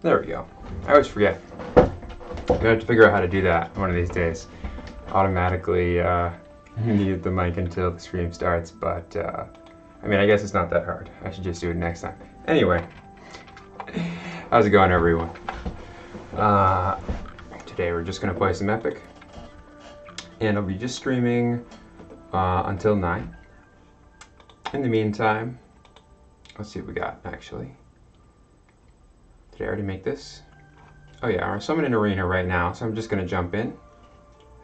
There we go. I always forget. I'm gonna have to figure out how to do that one of these days. Automatically mute the mic until the stream starts, but I mean, I guess it's not that hard. I should just do it next time. Anyway, how's it going, everyone? Today we're just gonna play some Epic, and I'll be just streaming until 9. In the meantime, let's see what we got actually. Did I already make this? Oh yeah, so I'm in an arena right now, so I'm just gonna jump in.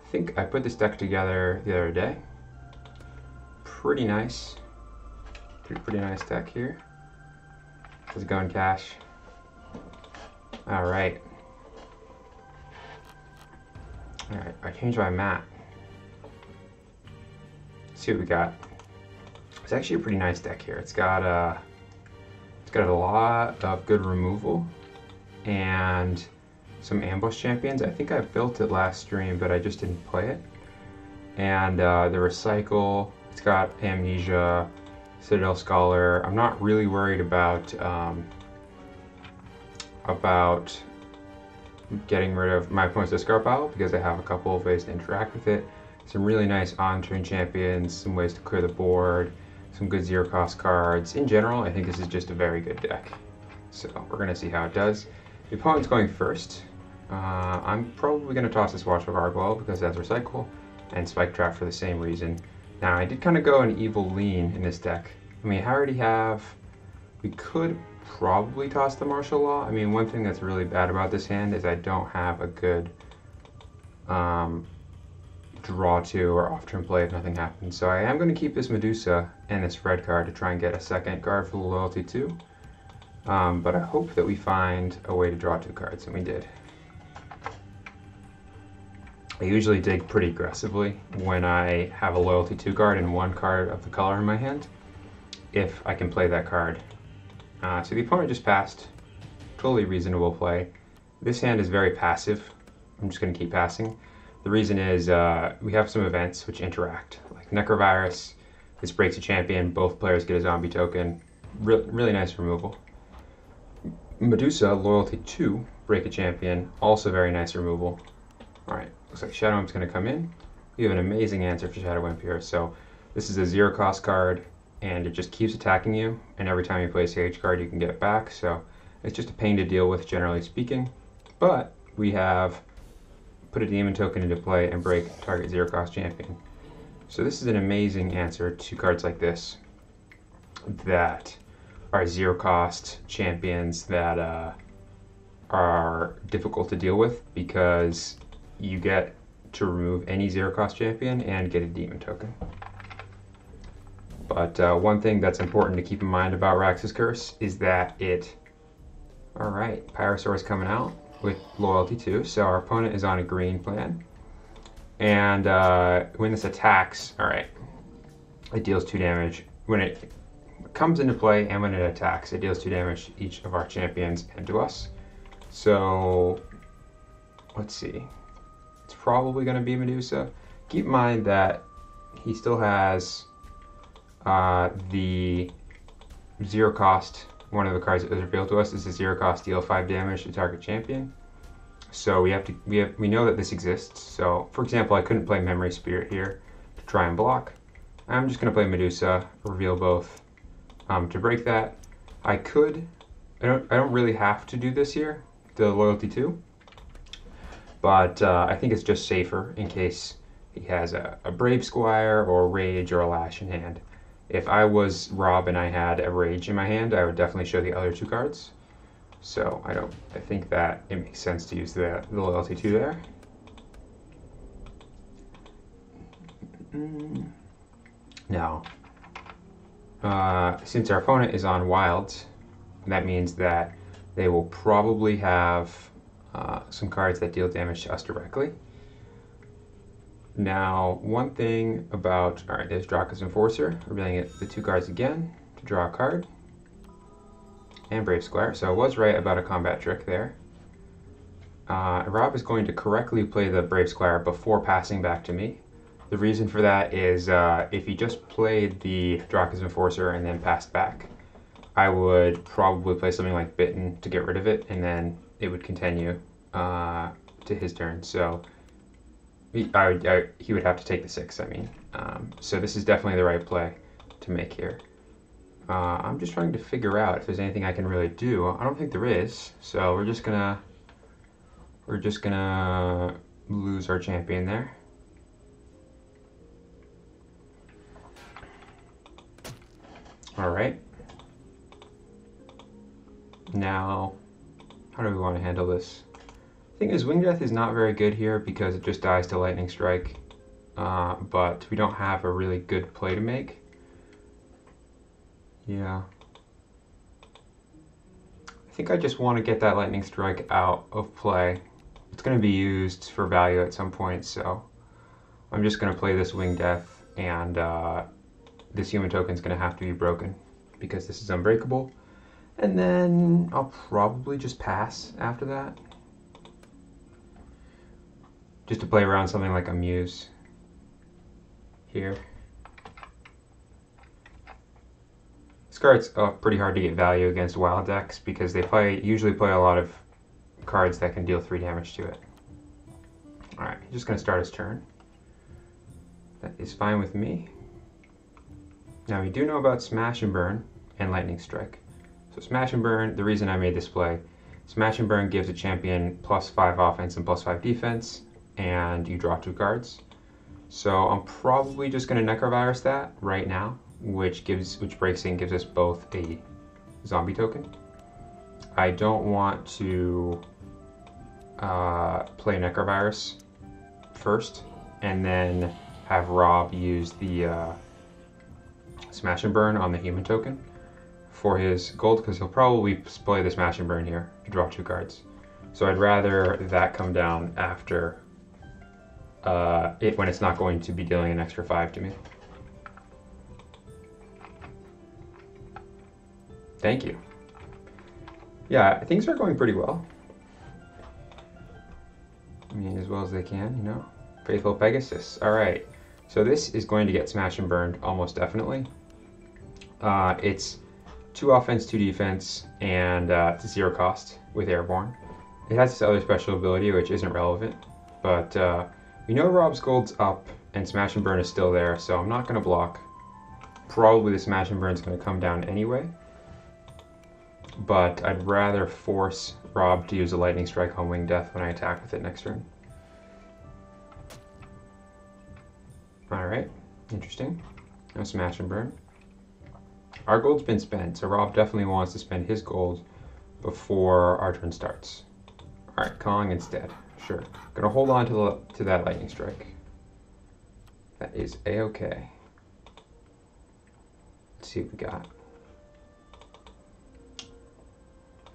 I think I put this deck together the other day. Pretty nice. Pretty nice deck here. How's it going, Cash? Alright. Alright, I changed my map. Let's see what we got. It's actually a pretty nice deck here. It's got a lot of good removal and some ambush champions. I think I built it last stream, but I just didn't play it. And the recycle, it's got Amnesia, Citadel Scholar. I'm not really worried about getting rid of my opponent's discard pile because I have a couple of ways to interact with it. Some really nice on-turn champions, some ways to clear the board, some good zero cost cards. In general, I think this is just a very good deck. So we're gonna see how it does. The opponent's going first. I'm probably gonna toss this Watchful Gargoyle because that's recycle, and Spike Trap for the same reason. Now I did kind of go an evil lean in this deck. I mean, I already have, we could probably toss the Martial Law. I mean, one thing that's really bad about this hand is I don't have a good draw to or off turn play if nothing happens. So I am going to keep this Medusa and this red card to try and get a second card for the Loyalty 2. But I hope that we find a way to draw 2 cards, and we did. I usually dig pretty aggressively when I have a Loyalty 2 card and 1 card of the color in my hand, if I can play that card. So the opponent just passed. Totally reasonable play. This hand is very passive. I'm just going to keep passing. The reason is we have some events which interact, like Necrovirus. This breaks a champion. Both players get a zombie token. Really nice removal. Medusa, Loyalty 2, break a champion. Also very nice removal. Alright, looks like Shadow Imp's going to come in. We have an amazing answer for Shadow Imp here. So this is a 0 cost card, and it just keeps attacking you. And every time you play a Sage card, you can get it back. So it's just a pain to deal with, generally speaking. But we have put a demon token into play and break target 0 cost champion. So this is an amazing answer to cards like this that are 0 cost champions that are difficult to deal with because you get to remove any 0 cost champion and get a demon token. But one thing that's important to keep in mind about Rax's Curse is that it... Alright, Pyrosaur is coming out with Loyalty 2, so our opponent is on a green plan. And when this attacks, alright, it deals 2 damage. When it comes into play and when it attacks, it deals 2 damage to each of our champions and to us. So, let's see. It's probably going to be Medusa. Keep in mind that he still has the 0 cost. One of the cards that was revealed to us is a 0 cost deal 5 damage to target champion. So we know that this exists. So for example, I couldn't play Memory Spirit here to try and block. I'm just going to play Medusa, reveal both to break that. I don't really have to do this here, the Loyalty 2. But I think it's just safer in case he has a Brave Squire or Rage or a Lash in hand. If I was Rob and I had a Rage in my hand, I would definitely show the other 2 cards. So I think that it makes sense to use the Loyalty 2 there. Now, since our opponent is on Wilds, that means that they will probably have some cards that deal damage to us directly. Now, one thing about, alright, there's Draka's Enforcer, revealing the 2 cards again to draw a card. And Brave Squire, so I was right about a combat trick there. Rob is going to correctly play the Brave Squire before passing back to me. The reason for that is if he just played the Draka's Enforcer and then passed back, I would probably play something like Bitten to get rid of it and then it would continue to his turn. So he would have to take the 6, I mean. So this is definitely the right play to make here. I'm just trying to figure out if there's anything I can really do. I don't think there is, so we're just gonna lose our champion there. All right. Now, how do we want to handle this? The thing is, Wing Death is not very good here because it just dies to Lightning Strike, but we don't have a really good play to make. Yeah. I think I just want to get that Lightning Strike out of play. It's going to be used for value at some point, so I'm just going to play this Wing Death, and this human token is going to have to be broken because this is unbreakable. And then I'll probably just pass after that. Just to play around something like a Muse here. This card's pretty hard to get value against wild decks because they usually play a lot of cards that can deal 3 damage to it. Alright, he's just going to start his turn. That is fine with me. Now we do know about Smash and Burn and Lightning Strike. So Smash and Burn, the reason I made this play, Smash and Burn gives a champion +5 offense and +5 defense, and you draw 2 cards. So I'm probably just going to Necrovirus that right now, which breaks in, gives us both a zombie token. I don't want to play Necrovirus first, and then have Rob use the Smash and Burn on the human token for his gold, because he'll probably play the Smash and Burn here to draw 2 cards. So I'd rather that come down after when it's not going to be dealing an extra 5 to me. Thank you. Yeah, things are going pretty well. I mean, as well as they can, you know. Faithful Pegasus. All right. So this is going to get Smash and Burned almost definitely. It's 2 offense, 2 defense, and it's 0 cost with Airborne. It has this other special ability which isn't relevant, but we know Rob's gold's up and Smash and Burn is still there, so I'm not going to block. Probably the Smash and Burn is going to come down anyway, but I'd rather force Rob to use a Lightning Strike on Wing Death when I attack with it next turn. Alright, interesting. Now Smash and Burn. Our gold's been spent, so Rob definitely wants to spend his gold before our turn starts. Alright, calling instead. Sure. Gonna hold on to that Lightning Strike. That is a-okay. Let's see what we got.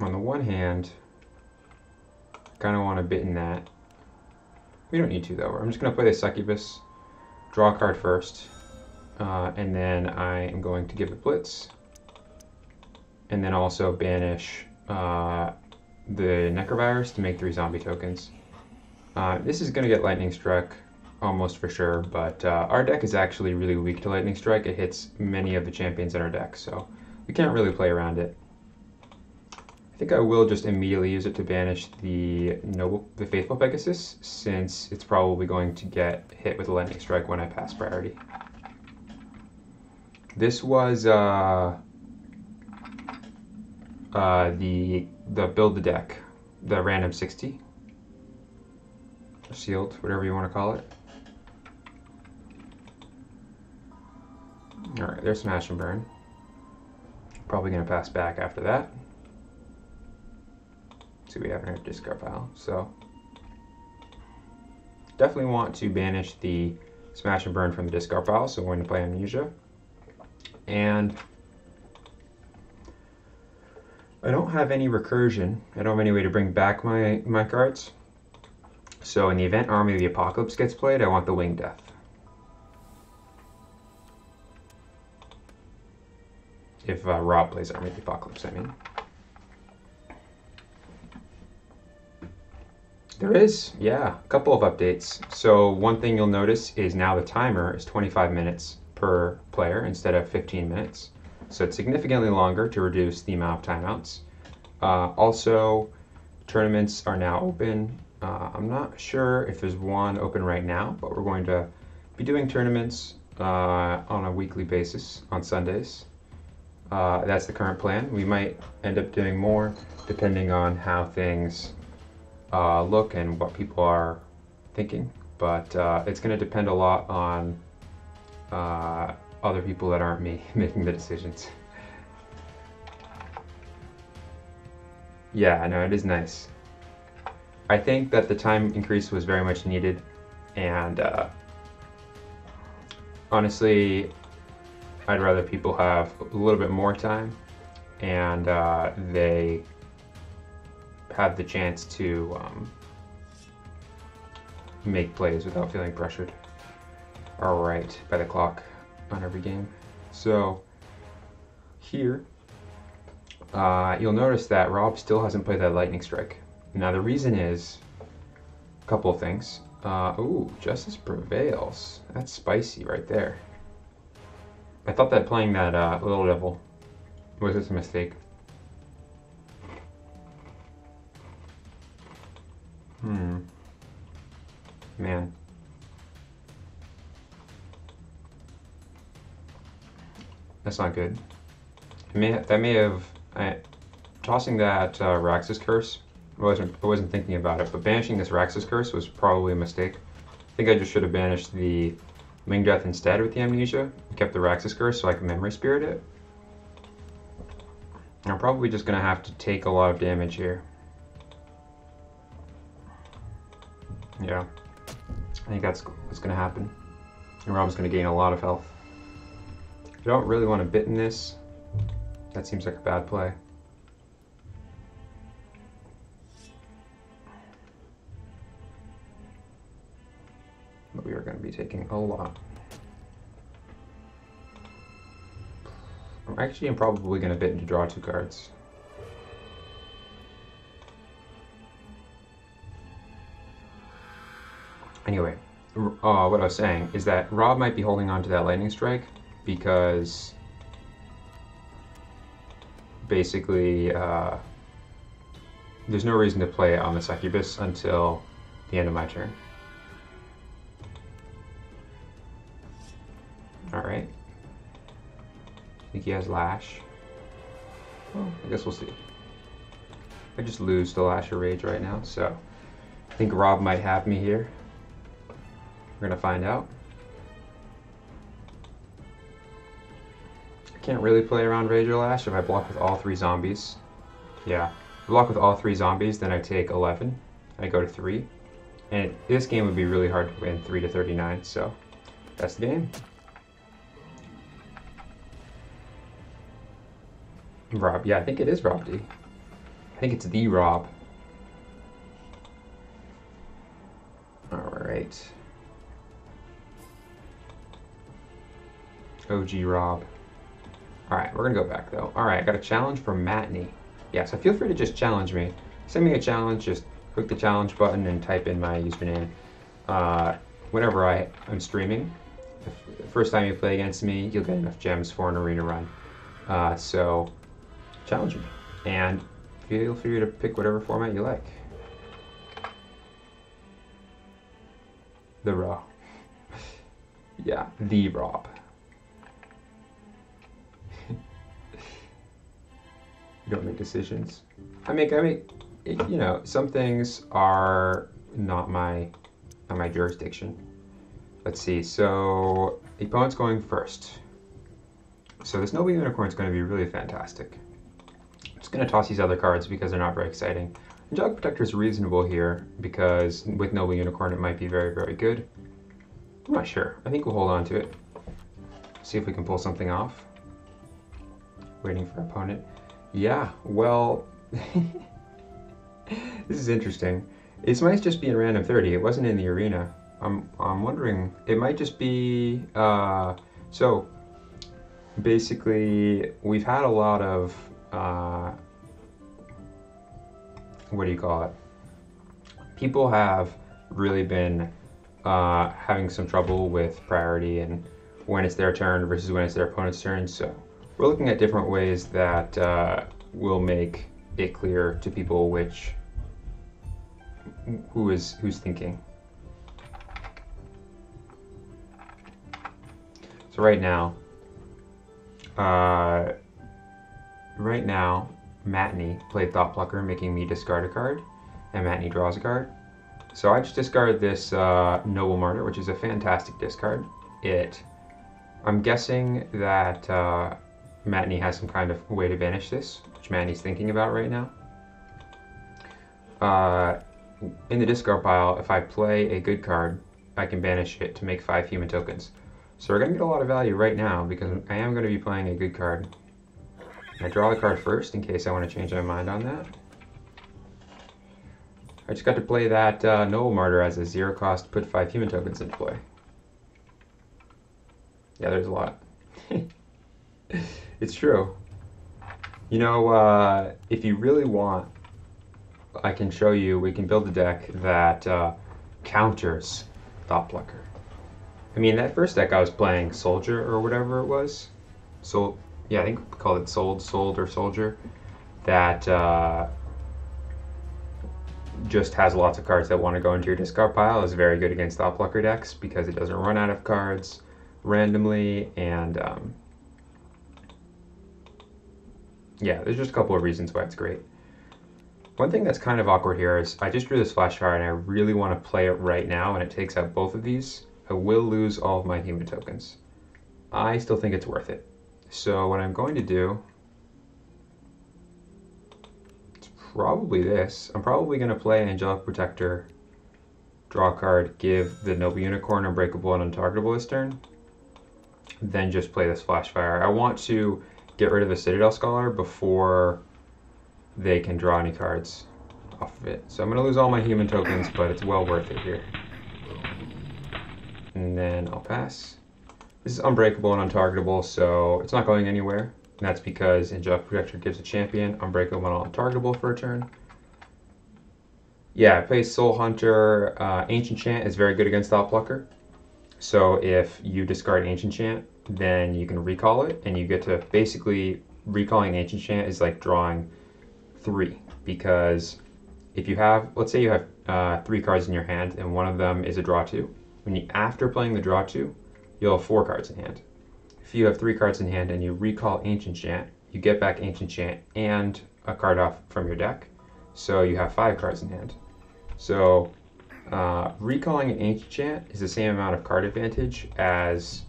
On the one hand, I kind of want to bit in that. We don't need to though. I'm just going to play the Succubus, draw a card first, and then I am going to give it Blitz, and then also banish the Necrovirus to make 3 zombie tokens. This is going to get Lightning Struck almost for sure, but our deck is actually really weak to Lightning Strike. It hits many of the champions in our deck, so we can't really play around it. I think I will just immediately use it to banish the Faithful Pegasus, since it's probably going to get hit with a Lightning Strike when I pass priority. This was the build the deck, the random 60, or sealed, whatever you want to call it. All right, there's Smash and Burn. Probably going to pass back after that. See, we have in our discard pile. So definitely want to banish the Smash and Burn from the discard pile, so we're going to play Amnesia. And I don't have any recursion. I don't have any way to bring back my cards. So in the event Army of the Apocalypse gets played, I want the Wing Death. If Rob plays Army of the Apocalypse, I mean. There is, yeah, a couple of updates. So one thing you'll notice is now the timer is 25 minutes per player instead of 15 minutes. So it's significantly longer to reduce the amount of timeouts. Also, tournaments are now open. I'm not sure if there's one open right now, but we're going to be doing tournaments on a weekly basis on Sundays. That's the current plan. We might end up doing more depending on how things look and what people are thinking, but it's going to depend a lot on other people that aren't me making the decisions. Yeah, I know, it is nice. I think that the time increase was very much needed, and honestly, I'd rather people have a little bit more time and they have the chance to make plays without feeling pressured. All right, by the clock on every game. So here, you'll notice that Rob still hasn't played that lightning strike. Now the reason is a couple of things. Ooh, Justice Prevails. That's spicy right there. I thought that playing that Little Devil was just a mistake. Man. That's not good. That may have tossing that Raxus Curse. I wasn't thinking about it, but banishing this Raxus Curse was probably a mistake. I think I just should have banished the Winged Death instead with the Amnesia and kept the Raxus Curse so I could Memory Spirit it. I'm probably just gonna have to take a lot of damage here. Yeah, I think that's what's gonna happen. And Rob's gonna gain a lot of health. I don't really want to bitten this. That seems like a bad play. But we are going to be taking a lot. I'm probably going to bitten to draw 2 cards. Anyway, what I was saying is that Rob might be holding on to that lightning strike because basically there's no reason to play it on the Succubus until the end of my turn. Alright. I think he has Lash. Well, I guess we'll see. I just lose to Lash or Rage right now, so I think Rob might have me here. We're gonna find out. I can't really play around Rage or Lash if I block with all 3 zombies. Yeah, if I block with all 3 zombies, then I take 11. I go to 3. And this game would be really hard to win 3 to 39, so that's the game. Rob, yeah, I think it is Rob D. I think it's the Rob. Alright. OG Rob. Alright, we're gonna go back though. Alright, I got a challenge from Matney. Yeah, so feel free to just challenge me. Send me a challenge, just click the challenge button and type in my username. Whenever I'm streaming, the first time you play against me, you'll get enough gems for an arena run. So challenge me, and feel free to pick whatever format you like. The Rob. Yeah, the Rob. You don't make decisions. I make, you know, some things are not my jurisdiction. Let's see, so the opponent's going first. So this Noble Unicorn is going to be really fantastic. I'm just going to toss these other cards because they're not very exciting. Angelic Protector is reasonable here because with Noble Unicorn it might be very, very good. I'm not sure. I think we'll hold on to it. See if we can pull something off. Waiting for opponent. Yeah, well, this is interesting. This might just be in random 30. It wasn't in the arena. I'm wondering, it might just be, so basically we've had a lot of, what do you call it? People have really been having some trouble with priority and when it's their turn versus when it's their opponent's turn. So we're looking at different ways that will make it clear to people which who's thinking. So right now, Matney played Thought Plucker, making me discard a card, and Matney draws a card. So I just discarded this Noble Martyr, which is a fantastic discard. I'm guessing that Matney has some kind of way to banish this, which Matney's thinking about right now. In the discard pile, if I play a good card, I can banish it to make 5 human tokens. So we're going to get a lot of value right now because I am going to be playing a good card. I draw the card first in case I want to change my mind on that. I just got to play that Noble Martyr as a 0 cost, put 5 human tokens into play. Yeah, there's a lot. It's true. You know, if you really want, I can show you, we can build a deck that counters Thought Plucker. I mean, that first deck I was playing Soldier or whatever it was. Yeah, I think we called it Sold or Soldier. That just has lots of cards that want to go into your discard pile. Is very good against Thought Plucker decks because it doesn't run out of cards randomly, and yeah, there's just a couple of reasons why it's great. One thing that's kind of awkward here is I just drew this flash fire and I really want to play it right now, and it takes out both of these. I will lose all of my human tokens. I still think it's worth it. So what I'm going to do, it's probably this. I'm probably going to play Angelic Protector, draw a card, give the Noble Unicorn Unbreakable and Untargetable this turn, then just play this flash fire. I want to get rid of the Citadel Scholar before they can draw any cards off of it. So I'm going to lose all my human tokens, but it's well worth it here. And then I'll pass. This is Unbreakable and Untargetable, so it's not going anywhere. And that's because Angelic Protector gives a champion Unbreakable and Untargetable for a turn. Yeah, I play Soul Hunter. Ancient Chant is very good against Thought Plucker. So if you discard Ancient Chant, then you can recall it, and you get to basically, recalling Ancient Chant is like drawing 3, because if you have, let's say you have 3 cards in your hand and one of them is a draw 2. After playing the draw 2, you'll have 4 cards in hand. If you have 3 cards in hand and you recall Ancient Chant, you get back Ancient Chant and a card off from your deck, so you have 5 cards in hand. So recalling an Ancient Chant is the same amount of card advantage as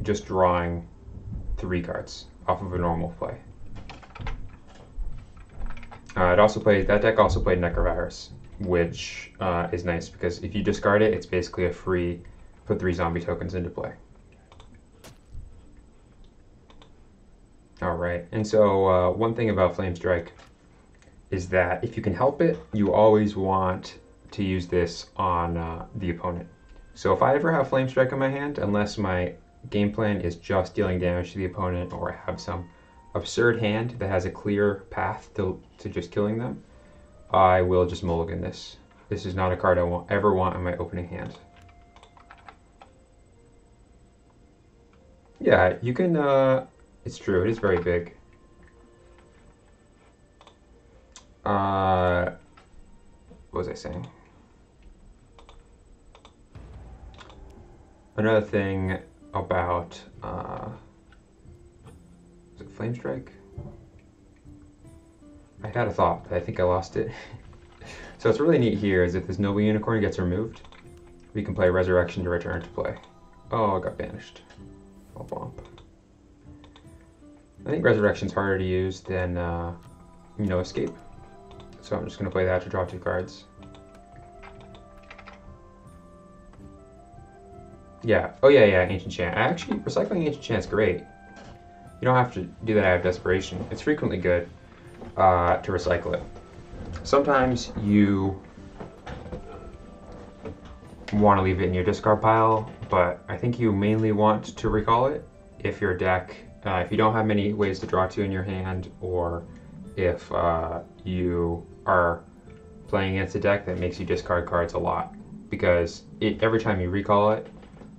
just drawing 3 cards off of a normal play. That deck also played Necrovirus, which is nice because if you discard it, it's basically a free put 3 zombie tokens into play. All right, and so one thing about Flame Strike is that if you can help it, you always want to use this on the opponent. So if I ever have Flame Strike in my hand, unless my game plan is just dealing damage to the opponent, or I have some absurd hand that has a clear path to just killing them, I will just mulligan this. This is not a card I ever want in my opening hand. Yeah, you can, it's true, it is very big. What was I saying? Another thing about, is it Flame Strike? I had a thought, but I think I lost it. So what's really neat here is if this Noble Unicorn gets removed, we can play Resurrection to return to play. Oh, it got banished. Oh, bump. I think Resurrection's harder to use than No Escape. So I'm just going to play that to draw 2 cards. Yeah. Oh, yeah, Ancient Chant. Actually, recycling Ancient Chant's great. You don't have to do that out of desperation. It's frequently good to recycle it. Sometimes you want to leave it in your discard pile, but I think you mainly want to recall it if your deck, if you don't have many ways to draw 2 in your hand, or if you are playing against a deck that makes you discard cards a lot, because every time you recall it,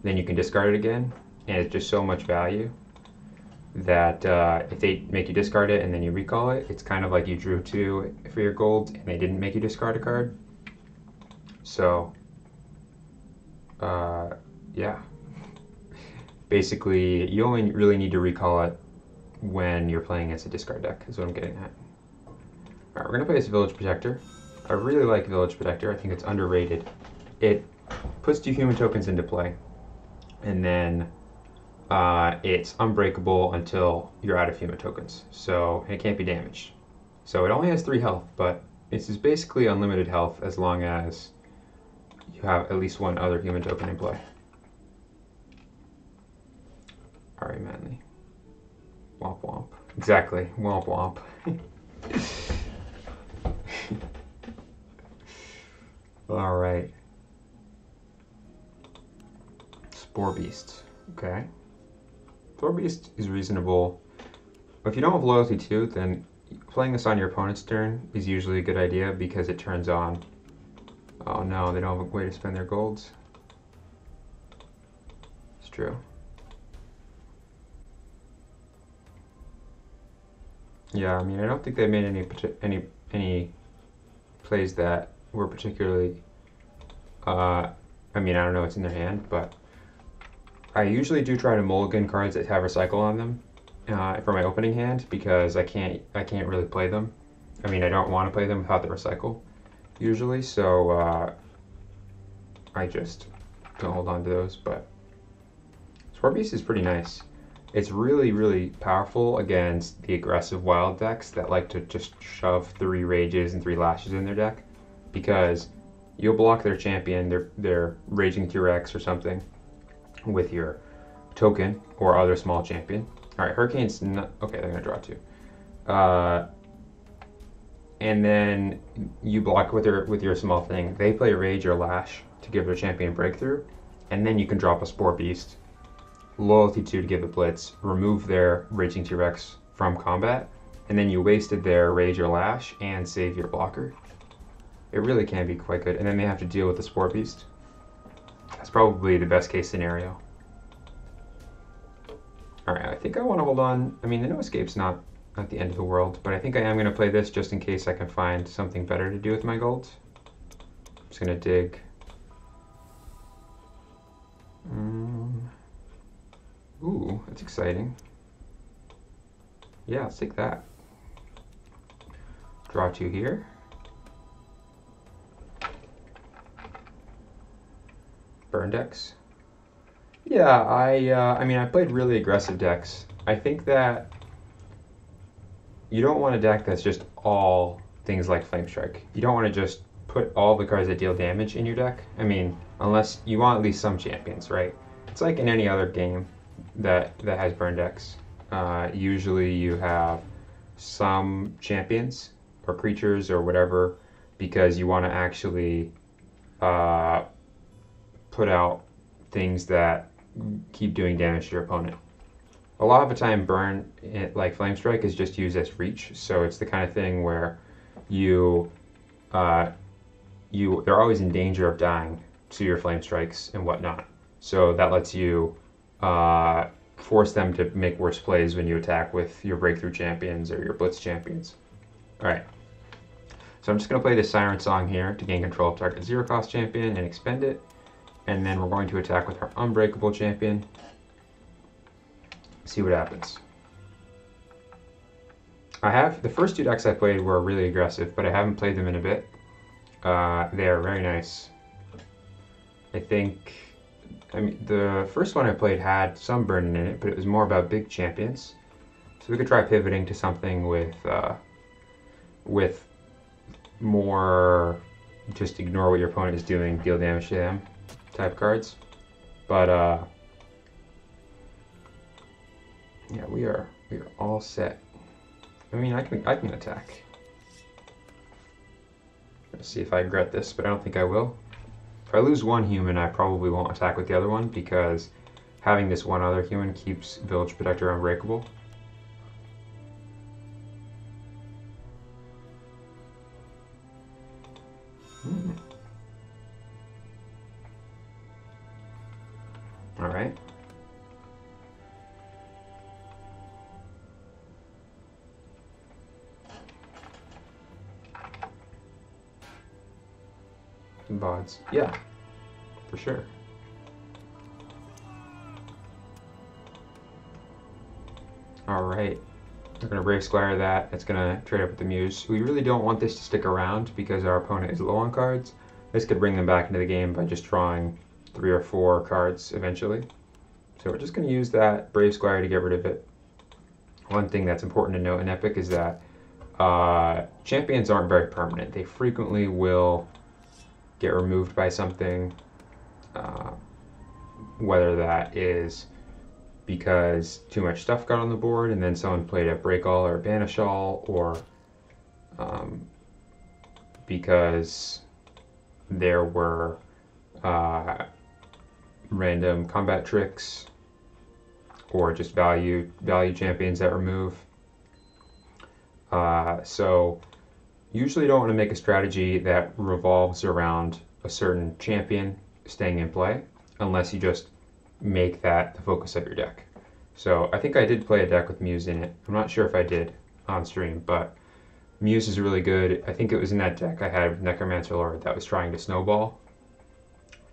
then you can discard it again, and it's just so much value. that if they make you discard it and then you recall it, it's kind of like you drew 2 for your gold and they didn't make you discard a card. So, yeah. Basically, you only really need to recall it when you're playing against a discard deck, is what I'm getting at. Alright, we're going to play this Village Protector. I really like Village Protector. I think it's underrated. It puts 2 human tokens into play, and then it's unbreakable until you're out of human tokens, so it can't be damaged. So it only has 3 health, but it's basically unlimited health as long as you have at least 1 other human token in play. Alright, Manly. Womp womp. Exactly, womp womp. Alright. Spore Beast. Okay. Spore Beast is reasonable. If you don't have Loyalty 2, then playing this on your opponent's turn is usually a good idea because it turns on. Oh no, they don't have a way to spend their golds. It's true. Yeah, I mean, I don't think they made any plays that were particularly. I mean, I don't know what's in their hand, but I usually do try to mulligan cards that have recycle on them for my opening hand because I can't really play them. I mean, I don't want to play them without the recycle usually, so I just don't hold on to those. But Spore Beast is pretty nice. It's really, really powerful against the aggressive wild decks that like to just shove 3 Rages and 3 Lashes in their deck, because you'll block their champion, their Raging T-Rex or something, with your token or other small champion. Alright, Hurricane's not... Okay, they're going to draw 2. And then you block with your small thing. They play Rage or Lash to give their champion a breakthrough, and then you can drop a Spore Beast, Loyalty 2 to give a blitz, remove their Raging T-Rex from combat, and then you wasted their Rage or Lash and save your blocker. It really can be quite good. And then they have to deal with the Spore Beast. That's probably the best case scenario. Alright, I think I want to hold on. I mean, the No Escape's not the end of the world, but I think I am going to play this just in case I can find something better to do with my golds. I'm just going to dig. Ooh, that's exciting. Yeah, let's take that. Draw 2 here. Burn decks. Yeah, I mean, I played really aggressive decks. I think that you don't want a deck that's just all things like Flame Strike. You don't want to just put all the cards that deal damage in your deck. I mean, unless you want at least some champions, right? It's like in any other game that has burn decks. Usually you have some champions or creatures or whatever because you want to actually put out things that keep doing damage to your opponent. A lot of the time burn, like Flame Strike, is just used as reach, so it's the kind of thing where they're always in danger of dying to your Flame Strikes and whatnot. So that lets you force them to make worse plays when you attack with your Breakthrough Champions or your Blitz Champions. Alright, so I'm just going to play this Siren Song here to gain control of target 0-cost champion and expend it. And then we're going to attack with our Unbreakable champion. See what happens. The first 2 decks I played were really aggressive, but I haven't played them in a bit. They are very nice. I mean, the first one I played had some burning in it, but it was more about big champions. So we could try pivoting to something with more just ignore what your opponent is doing, deal damage to them type cards. But yeah, we are all set. I mean, I can attack. Let's see if I regret this, but I don't think I will. If I lose one human, I probably won't attack with the other one because having this one other human keeps Village Protector unbreakable. Alright. Some VODs. Yeah, for sure. Alright. We're going to Brave Squire that. It's going to trade up with the Muse. We really don't want this to stick around because our opponent is low on cards. This could bring them back into the game by just drawing 3 or 4 cards eventually. So we're just going to use that Brave Squire to get rid of it. One thing that's important to note in Epic is that champions aren't very permanent. They frequently will get removed by something, whether that is because too much stuff got on the board and then someone played a Break All or a Banish All, or because there were random combat tricks, or just value champions that remove. So usually don't want to make a strategy that revolves around a certain champion staying in play unless you just make that the focus of your deck. So I think I did play a deck with Muse in it. I'm not sure if I did on stream, but Muse is really good. I think it was in that deck I had Necromancer Lord that was trying to snowball.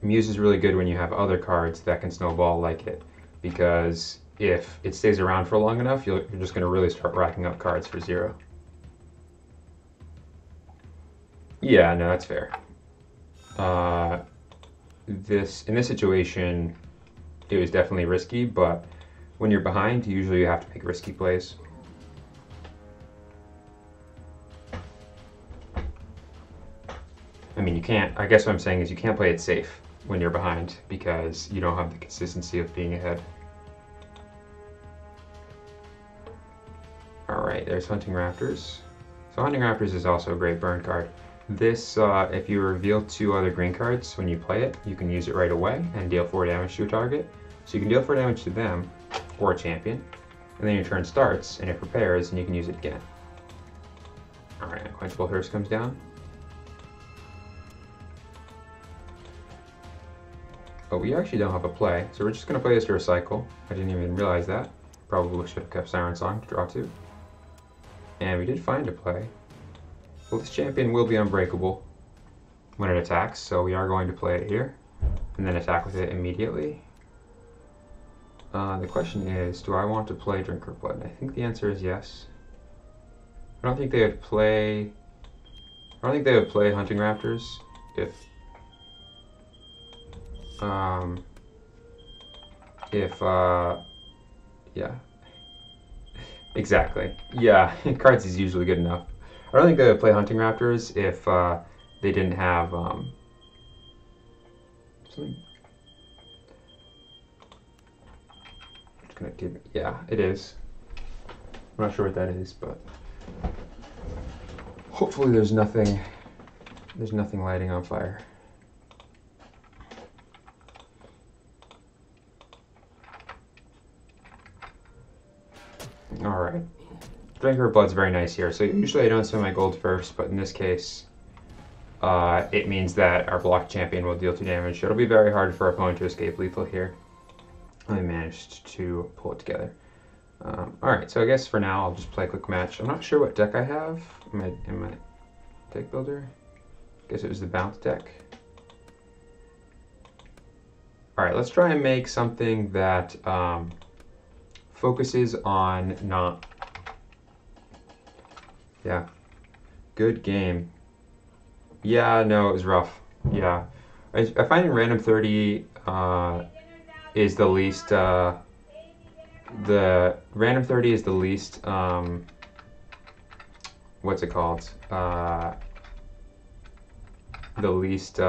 Muse is really good when you have other cards that can snowball like it, because if it stays around for long enough, you're just going to really start racking up cards for 0. Yeah, no, that's fair. In this situation, it was definitely risky, but when you're behind, usually you have to make risky plays. I mean, you can't, I guess what I'm saying is you can't play it safe when you're behind because you don't have the consistency of being ahead. Alright, there's Hunting Raptors. So Hunting Raptors is also a great burn card. This, if you reveal 2 other green cards when you play it, you can use it right away and deal 4 damage to a target. So you can deal 4 damage to them, or a champion, and then your turn starts and it prepares and you can use it again. Alright, Unquenchable Thirst comes down. Oh, we actually don't have a play, so we're just going to play this to recycle. I didn't even realize that. Probably should have kept Siren Song to draw 2. And we did find a play. Well, this champion will be unbreakable when it attacks, so we are going to play it here, and then attack with it immediately. The question is, do I want to play Drinker Blood? I think the answer is yes. I don't think they would play Hunting Raptors yeah. Exactly. Yeah, cards is usually good enough. I don't think they would play Hunting Raptors if they didn't have something. It's gonna give me, yeah, it is. I'm not sure what that is, but hopefully there's nothing lighting on fire. Alright. Drinker of Blood's very nice here. So usually I don't spend my gold first, but in this case, it means that our blocked champion will deal 2 damage. It'll be very hard for our opponent to escape lethal here. I managed to pull it together. Alright, so I guess for now I'll just play a quick match. I'm not sure what deck I have in my deck builder. I guess it was the Bounce deck. Alright, let's try and make something that focuses on not... Yeah. Good game. Yeah, no, it was rough. Yeah. I find in Random 30 is the least... the Random 30 is the least... what's it called? The least...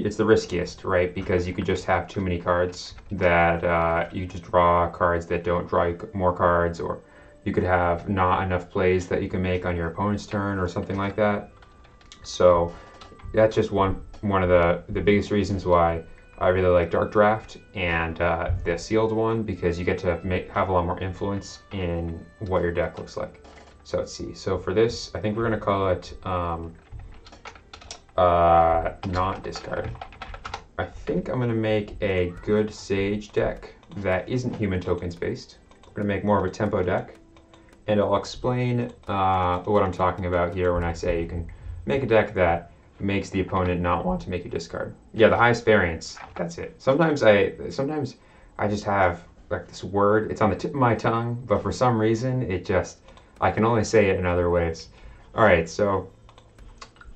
it's the riskiest, right? Because you could just have too many cards that you just draw cards that don't draw you more cards, or you could have not enough plays that you can make on your opponent's turn or something like that. So that's just one of the biggest reasons why I really like Dark Draft and the sealed one, because you get to have a lot more influence in what your deck looks like. So let's see. So for this, I think we're gonna call it not discard. I think I'm gonna make a good Sage deck that isn't human tokens based. We're gonna make more of a tempo deck, And I'll explain what I'm talking about here when I say you can make a deck that makes the opponent not want to make you discard. Yeah, the highest variance, that's it. Sometimes I just have like this word, it's on the tip of my tongue, but for some reason I can only say it in other ways. All right, so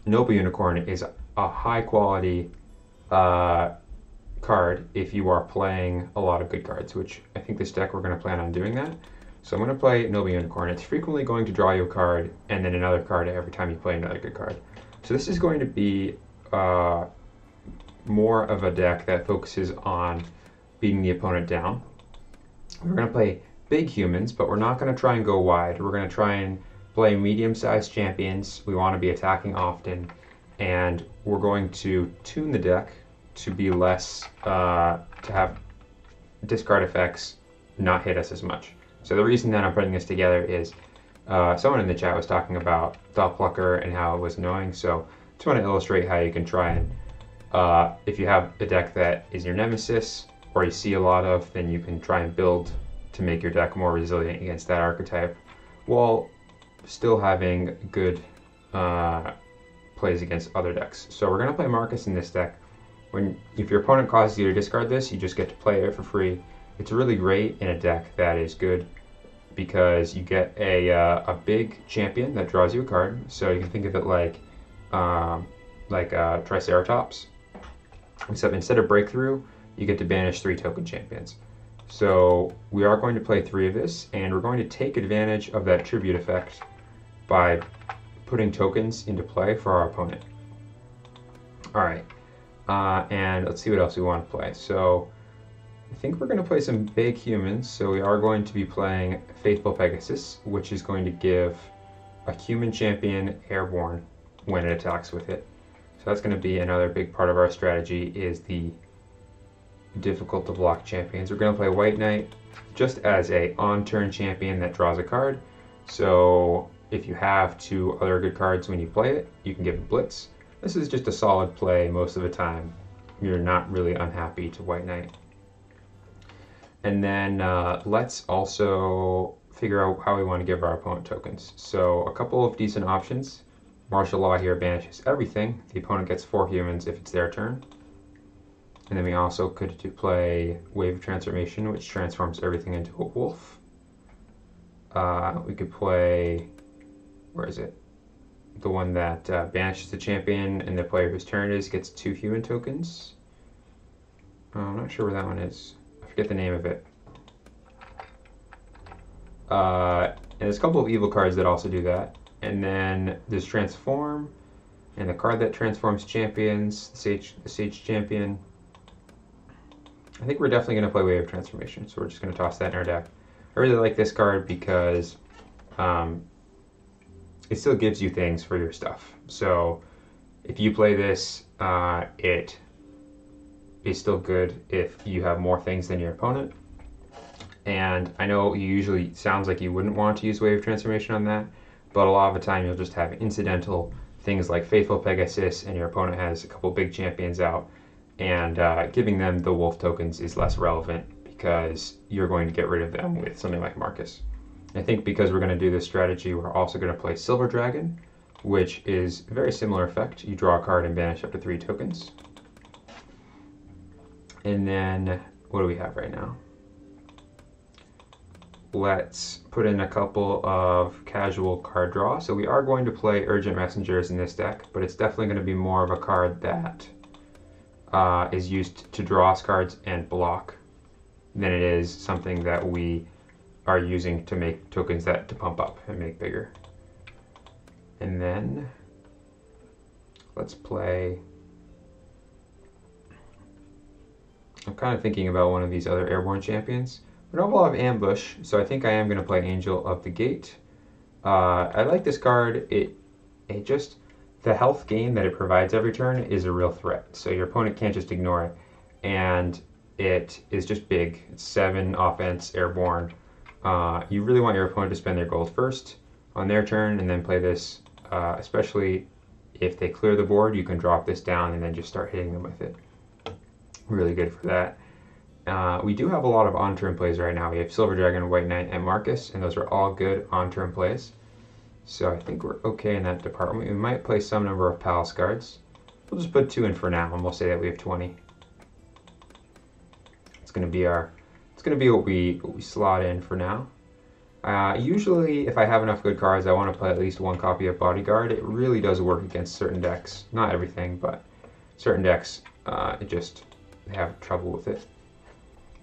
Noble Unicorn is a high quality card if you are playing a lot of good cards, which I think this deck we're going to plan on doing that. So I'm going to play Noble Unicorn. It's frequently going to draw you a card and then another card every time you play another good card. So this is going to be more of a deck that focuses on beating the opponent down. We're going to play big humans, but we're not going to try and go wide. We're going to try and play medium-sized champions. We want to be attacking often, and we're going to tune the deck to be less, to have discard effects not hit us as much. So the reason that I'm putting this together is someone in the chat was talking about Dopplucker and how it was annoying. So just want to illustrate how you can try and, if you have a deck that is your nemesis or you see a lot of, then you can try and build to make your deck more resilient against that archetype while still having good plays against other decks. So we're going to play Marcus in this deck. If your opponent causes you to discard this, you just get to play it for free. It's really great in a deck that is good because you get a big champion that draws you a card. So you can think of it like Triceratops, except instead of Breakthrough, you get to banish 3 token champions. So we are going to play 3 of this, and we're going to take advantage of that tribute effect by putting tokens into play for our opponent. All right, and let's see what else we want to play. So I think we're going to play some big humans. So we are going to be playing Faithful Pegasus, which is going to give a human champion airborne when it attacks with it. So that's going to be another big part of our strategy, is the difficult to block champions. We're going to play White Knight just as a on-turn champion that draws a card. So if you have 2 other good cards when you play it, you can give it Blitz. This is just a solid play most of the time. You're not really unhappy to White Knight. And then let's also figure out how we want to give our opponent tokens. So a couple of decent options. Martial Law here banishes everything. The opponent gets 4 humans if it's their turn. And then we also could play Wave of Transformation, which transforms everything into a wolf. We could play, where is it? The one that banishes the champion, and the player whose turn it is gets 2 human tokens. I'm not sure where that one is. I forget the name of it. And there's a couple of evil cards that also do that. And then there's Transform, and the card that transforms champions, the Sage Champion. I think we're definitely going to play Wave of Transformation, so we're just going to toss that in our deck. I really like this card because it still gives you things for your stuff. So if you play this, it is still good if you have more things than your opponent. And I know you usually sounds like you wouldn't want to use Wave of Transformation on that, but a lot of the time you'll just have incidental things like Faithful Pegasus, and your opponent has a couple big champions out, and giving them the wolf tokens is less relevant because you're going to get rid of them with something like Marcus. I think because we're going to do this strategy, we're also going to play Silver Dragon, which is a very similar effect. You draw a card and banish up to 3 tokens. And then, what do we have right now? Let's put in a couple of casual card draw. So we are going to play Urgent Messengers in this deck, but it's definitely going to be more of a card that is used to draw us cards and block than it is something that we are using to make tokens to pump up and make bigger. And then let's play, I'm kind of thinking about one of these other airborne champions. We don't have a lot of ambush, so I think I am going to play Angel of the Gate. I like this card. It just, the health gain that it provides every turn is a real threat. So your opponent can't just ignore it. And it is just big. It's 7 offense, airborne. You really want your opponent to spend their gold first on their turn and then play this, especially if they clear the board, you can drop this down and then just start hitting them with it. Really good for that. We do have a lot of on-turn plays right now. We have Silver Dragon, White Knight, and Marcus, and those are all good on-turn plays. So I think we're okay in that department. We might play some number of Palace cards. We'll just put 2 in for now, and we'll say that we have 20. It's going to be what we slot in for now. Usually, if I have enough good cards, I want to play at least 1 copy of Bodyguard. It really does work against certain decks. Not everything, but certain decks, they have trouble with it.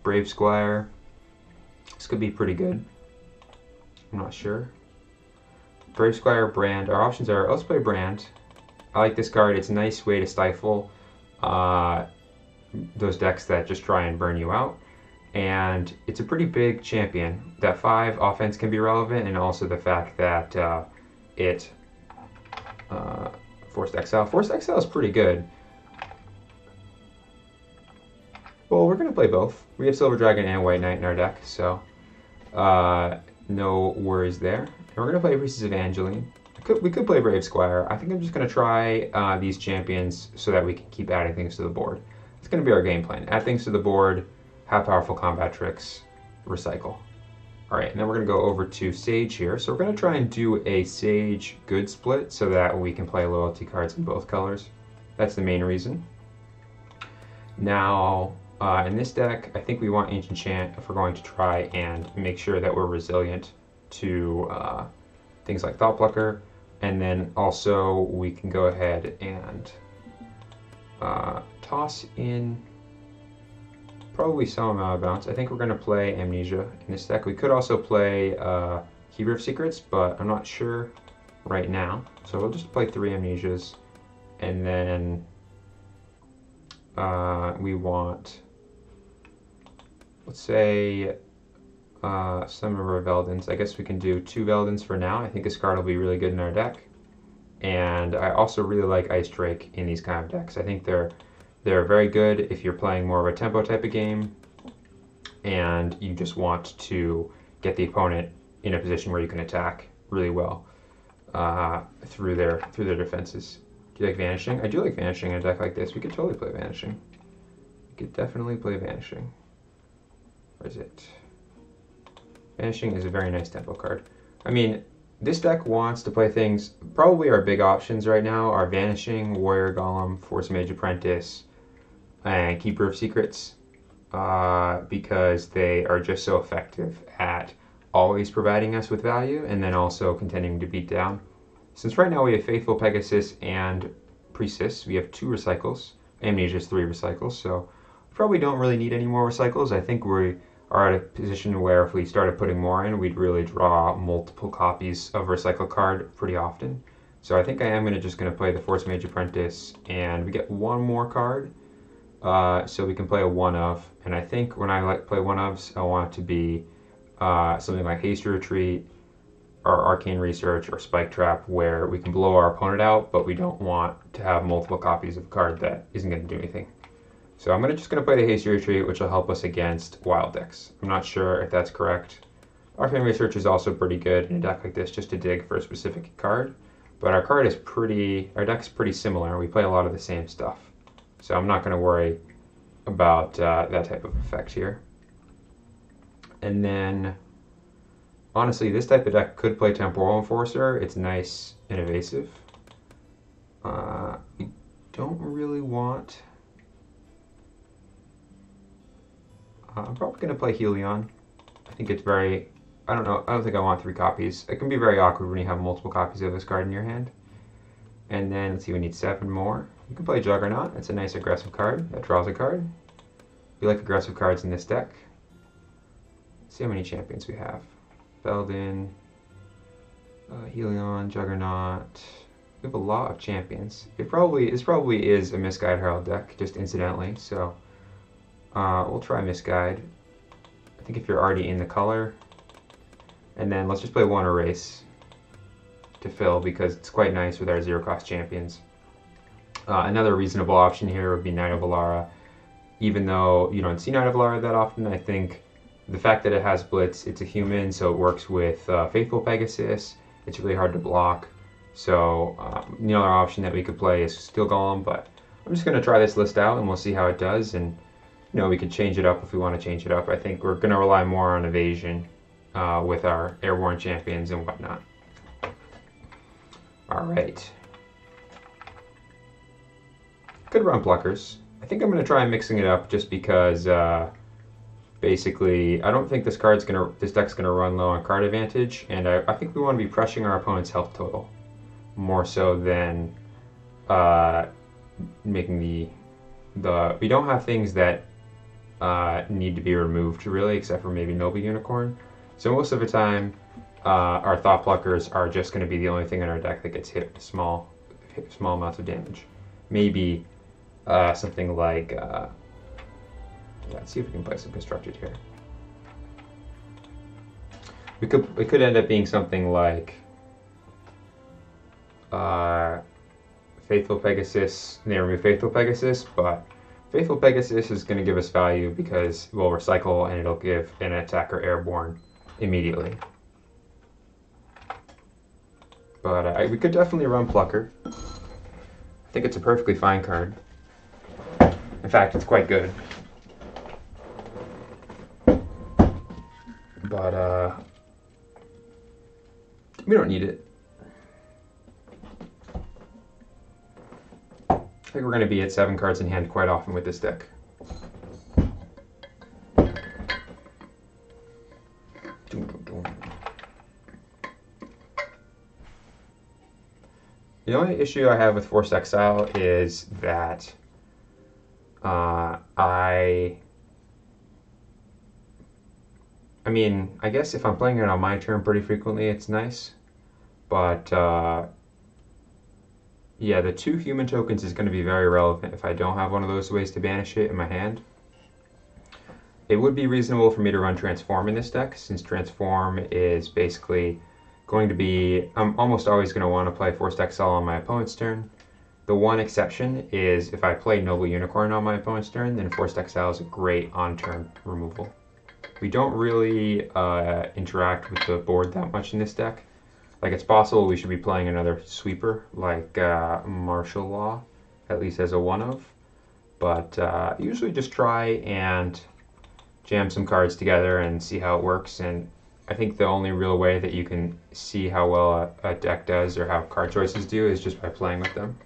Brave Squire. This could be pretty good. I'm not sure. Brave Squire, Brand. Our options are, let's play Brand. I like this card. It's a nice way to stifle those decks that just try and burn you out. And it's a pretty big champion. That 5 offense can be relevant, and also the fact that it Forced Exile. Forced Exile is pretty good. Well, we're going to play both. We have Silver Dragon and White Knight in our deck, so no worries there. And we're going to play Priestess Evangeline. We could play Brave Squire. I think I'm just going to try these champions so that we can keep adding things to the board. It's going to be our game plan. Add things to the board, have powerful combat tricks, recycle. All right, and then we're going to go over to Sage here. So we're going to try and do a Sage good split so that we can play loyalty cards in both colors. That's the main reason. Now, in this deck, I think we want Ancient Chant if we're going to try and make sure that we're resilient to things like Thought Plucker. And then also we can go ahead and toss in probably some amount of bounce. I think we're going to play Amnesia in this deck. We could also play Keeper of Secrets, but I'm not sure right now. So we'll just play 3 Amnesias. And then we want, let's say, some number of Veldens. I guess we can do 2 Veldens for now. I think this card will be really good in our deck. And I also really like Ice Drake in these kind of decks. I think they're very good if you're playing more of a tempo type of game and you just want to get the opponent in a position where you can attack really well through their defenses. Do you like Vanishing? I do like Vanishing in a deck like this. We could totally play Vanishing. We could definitely play Vanishing. Where is it? Vanishing is a very nice tempo card. I mean, this deck wants to play things, probably our big options right now are Vanishing, Warrior Golem, Force Mage Apprentice, and Keeper of Secrets, because they are just so effective at always providing us with value and then also continuing to beat down. Since right now we have Faithful Pegasus and Priestess, we have 2 recycles. Amnesia is 3 recycles, so we probably don't really need any more recycles. I think we are at a position where if we started putting more in, we'd really draw multiple copies of recycle card pretty often. So I think I am just going to play the Force Mage Apprentice, and we get 1 more card, so we can play a 1-of. And I think when I play 1-ofs, I want it to be something like Hasty Retreat, or Arcane Research, or Spike Trap, where we can blow our opponent out, but we don't want to have multiple copies of a card that isn't going to do anything. So I'm just going to play the Hasty Retreat, which will help us against wild decks. I'm not sure if that's correct. Arcane Research is also pretty good in a deck like this, just to dig for a specific card. But our deck's pretty similar. We play a lot of the same stuff. So I'm not going to worry about that type of effect here. And then, honestly, this type of deck could play Temporal Enforcer. It's nice and evasive. We don't really want... I'm probably going to play Helion. I think it's very... I don't think I want 3 copies. It can be very awkward when you have multiple copies of this card in your hand. And then, let's see, we need 7 more. You can play Juggernaut. It's a nice aggressive card that draws a card. We like aggressive cards in this deck. Let's see how many champions we have. Veldin, Helion, Juggernaut. We have a lot of champions. This probably is a Misguide Herald deck, just incidentally, so... we'll try Misguide. I think if you're already in the color. And then let's just play 1 Erase to fill, because it's quite nice with our 0-cost champions. Another reasonable option here would be Knight of Alara. Even though you don't see Knight of Alara that often, I think the fact that it has Blitz, it's a human, so it works with Faithful Pegasus. It's really hard to block. So the other option that we could play is Steel Golem, but I'm just going to try this list out and we'll see how it does. And you know, we could change it up if we want to change it up. I think we're going to rely more on evasion with our airborne champions and whatnot. All right. Could run pluckers. I think I'm going to try mixing it up just because basically I don't think this deck's gonna run low on card advantage, and I think we want to be pressuring our opponent's health total more so than making the we don't have things that need to be removed really, except for maybe Noble Unicorn. So most of the time, our Thought Pluckers are just going to be the only thing in our deck that gets hit with small amounts of damage. Maybe something like let's see if we can play some constructed here. It could end up being something like Faithful Pegasus. They remove Faithful Pegasus, but Faithful Pegasus is going to give us value because we'll recycle and it'll give an attacker airborne immediately. But we could definitely run Plucker. I think it's a perfectly fine card. In fact, it's quite good. But we don't need it. I think we're going to be at 7 cards in hand quite often with this deck. The only issue I have with Forced Exile is that I mean, I guess if I'm playing it on my turn pretty frequently, it's nice. But yeah, the 2 human tokens is going to be very relevant if I don't have one of those ways to banish it in my hand. It would be reasonable for me to run Transform in this deck, since Transform is basically going to be... I'm almost always going to want to play Forced Exile on my opponent's turn. The one exception is if I play Noble Unicorn on my opponent's turn, then Forced Exile is a great on-turn removal. We don't really interact with the board that much in this deck. Like, it's possible we should be playing another sweeper, like Martial Law, at least as a one-of. But usually just try and jam some cards together and see how it works. And I think the only real way that you can see how well a deck does or how card choices do is just by playing with them.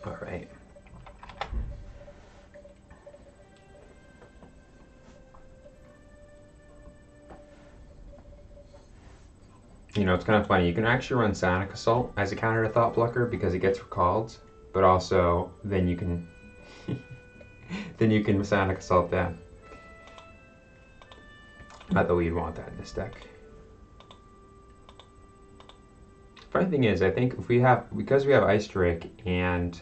All right. You know, it's kind of funny. You can actually run Sonic Assault as a counter to Thought Plucker because it gets recalled, but also then you can Sonic Assault them. Not that we'd want that in this deck. Funny thing is, I think if because we have Ice Drake and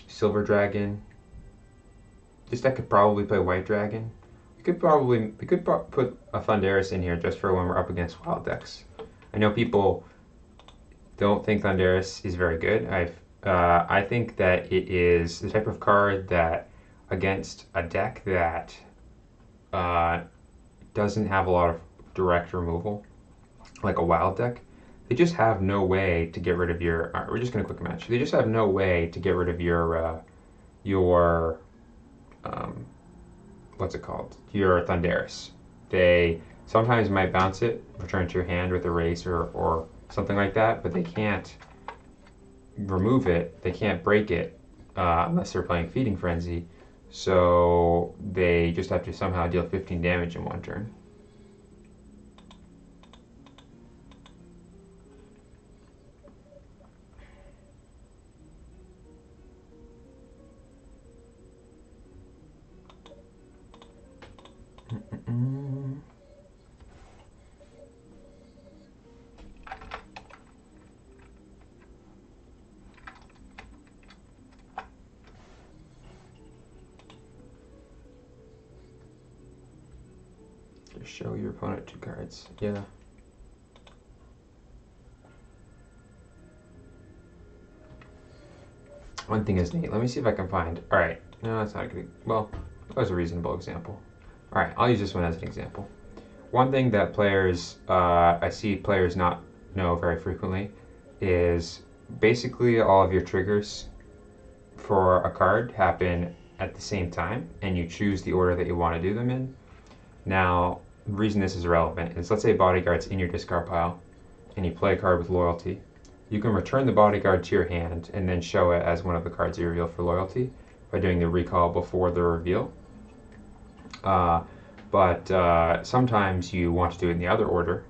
Silver Dragon, this deck could probably play White Dragon. We could put a Thunderous in here just for when we're up against wild decks. I know people don't think Thunderous is very good. I think that it is the type of card that against a deck that doesn't have a lot of direct removal, like a wild deck, they just have no way to get rid of your... we're just going to quick match. They just have no way to get rid of your what's it called? Your Thunderous. They sometimes might bounce it, return to your hand with Erase or something like that, but they can't remove it. They can't break it unless they're playing Feeding Frenzy. So they just have to somehow deal 15 damage in one turn. Just show your opponent 2 cards. Yeah. One thing is neat. Let me see if I can find... Alright. No, that's not a good... Well, that was a reasonable example. All right, I'll use this one as an example. One thing that players, I see players not know very frequently is basically all of your triggers for a card happen at the same time, and you choose the order that you want to do them in. Now, the reason this is relevant is, let's say Bodyguard's in your discard pile, and you play a card with Loyalty. You can return the Bodyguard to your hand and then show it as one of the cards you reveal for Loyalty by doing the recall before the reveal. But sometimes you want to do it in the other order,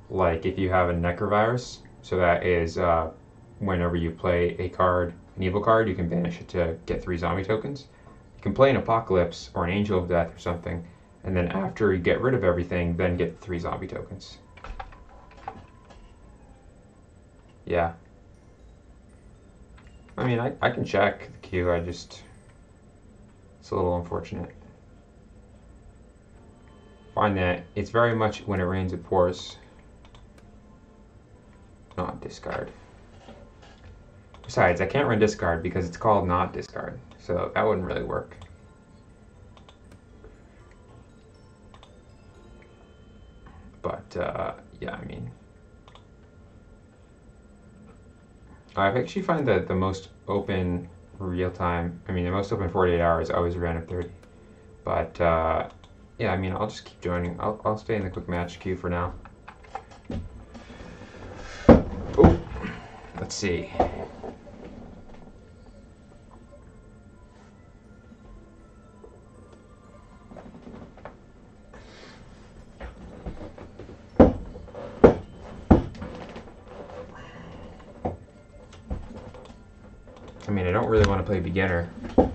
like if you have a Necrovirus, so that is whenever you play a card, an evil card, you can banish it to get 3 zombie tokens. You can play an Apocalypse or an Angel of Death or something, and then after you get rid of everything, then get 3 zombie tokens. Yeah. I mean, I can check the queue, it's a little unfortunate. Find that it's very much when it rains it pours. Not discard. Besides, I can't run discard because it's called not discard, so that wouldn't really work. But yeah, I mean, I actually find that the most open real time, the most open 48 hours is always random 30. But yeah, I mean, I'll just keep joining. I'll stay in the quick match queue for now. Oh, let's see. I mean, I don't really want to play beginner. I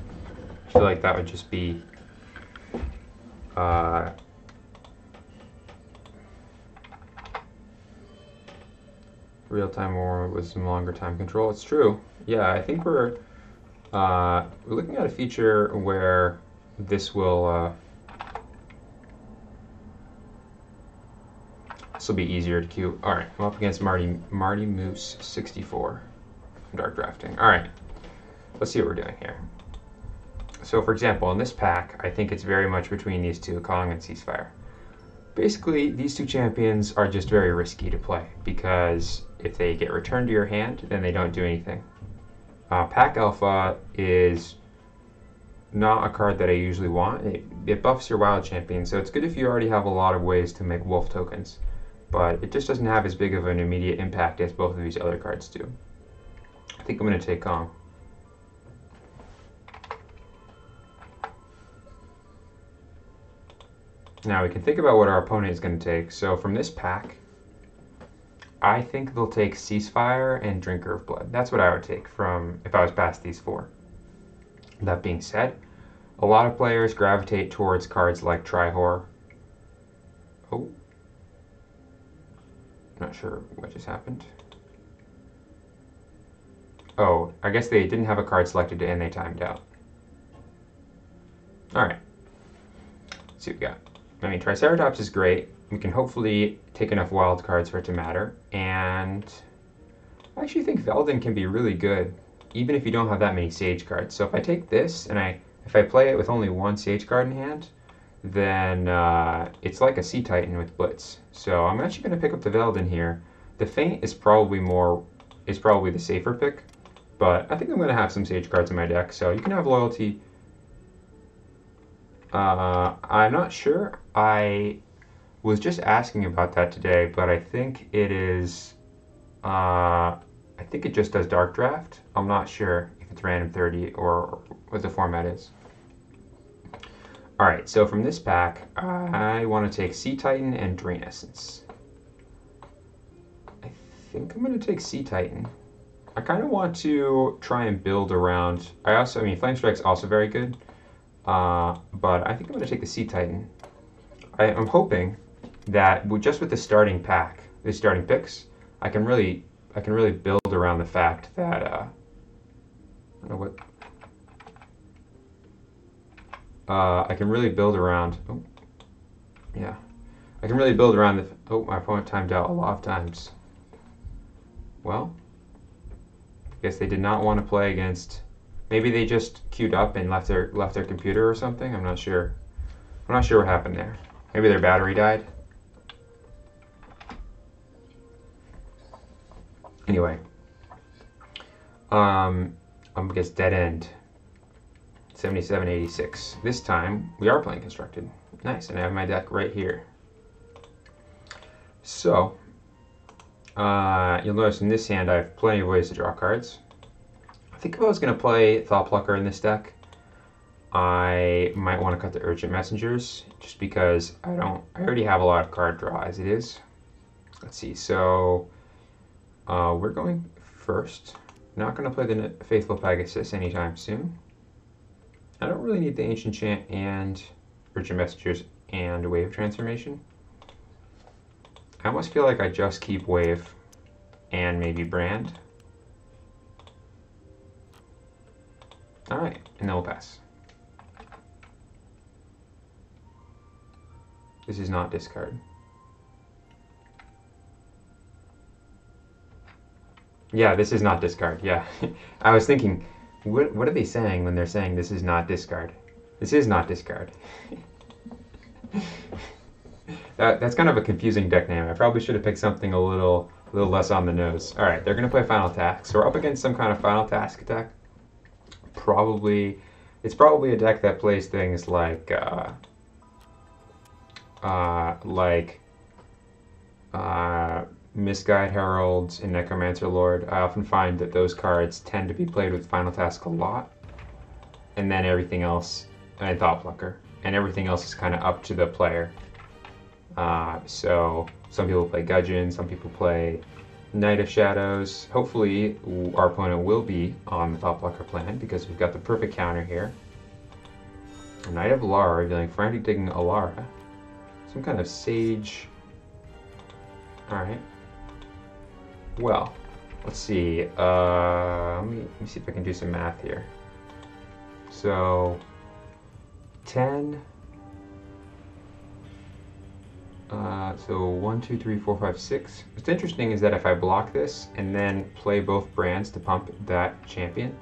feel like that would just be real-time war with some longer time control. It's true. Yeah, I think we're looking at a feature where this will be easier to queue. All right, I'm up against Marty Moose 64 from Dark Drafting. All right, let's see what we're doing here. So, for example, in this pack, I think it's very much between these two, Kong and Ceasefire. Basically, these two champions are just very risky to play because if they get returned to your hand, then they don't do anything. Pack Alpha is not a card that I usually want. It buffs your wild champion, so it's good if you already have a lot of ways to make wolf tokens, but it just doesn't have as big of an immediate impact as both of these other cards do. I think I'm going to take Kong. Now we can think about what our opponent is going to take. So from this pack, I think they'll take Ceasefire and Drinker of Blood. That's what I would take from if I was past these 4. That being said, a lot of players gravitate towards cards like Trihor. Oh. Not sure what just happened. Oh, I guess they didn't have a card selected and they timed out. Alright. Let's see what we got. I mean, Triceratops is great. We can hopefully take enough wild cards for it to matter. And I actually think Veldin can be really good, even if you don't have that many Sage cards. So if I take this and if I play it with only 1 Sage card in hand, then it's like a Sea Titan with Blitz. So I'm actually going to pick up the Veldin here. The Feint is probably the safer pick, but I think I'm going to have some Sage cards in my deck. So you can have Loyalty. I'm not sure. I was just asking about that today, but I think it is. I think it just does Dark Draft. I'm not sure if it's random 30 or what the format is. All right, so from this pack, I want to take Sea Titan and Drain Essence. I think I'm going to take Sea Titan. I kind of want to try and build around. Flame Strike's also very good. But I think I'm going to take the Sea Titan. I'm hoping that just with the starting pack, the starting picks, I can really build around the fact that I don't know what. I can really build around. Oh, yeah, I can really build around the. Oh, my opponent timed out a lot of times. Well, I guess they did not want to play against. Maybe they just queued up and left their computer or something. I'm not sure. I'm not sure what happened there. Maybe their battery died. Anyway, against Dead End, 7786. This time we are playing Constructed. Nice, and I have my deck right here. So, you'll notice in this hand I have plenty of ways to draw cards. I think if I was going to play Thought Plucker in this deck, I might want to cut the Urgent Messengers, just because I already have a lot of card draw as it is. Let's see, so we're going first. Not going to play the Faithful Pegasus anytime soon. I don't really need the Ancient Chant and Urgent Messengers and Wave Transformation. I almost feel like I just keep Wave and maybe Brand. Alright, and then we'll pass. This is not discard. Yeah, this is not discard, yeah. I was thinking, what are they saying when they're saying this is not discard? This is not discard. That's kind of a confusing deck name. I probably should have picked something a little less on the nose. Alright, they're going to play Final Task. So we're up against some kind of Final Task deck. It's probably a deck that plays things like Misguide Heralds and Necromancer Lord. I often find that those cards tend to be played with Final Task a lot, and then everything else, and Thought Plucker, and everything else is kind of up to the player. So some people play Gudgeon, some people play Knight of Shadows. Hopefully our opponent will be on the Thought Plucker plan, because we've got the perfect counter here. Knight of Alara revealing Frantic Digging Alara. Some kind of Sage. Alright. Well, let's see. Let me see if I can do some math here. So 10. So 1, 2, 3, 4, 5, 6. What's interesting is that if I block this and then play both Brands to pump that champion,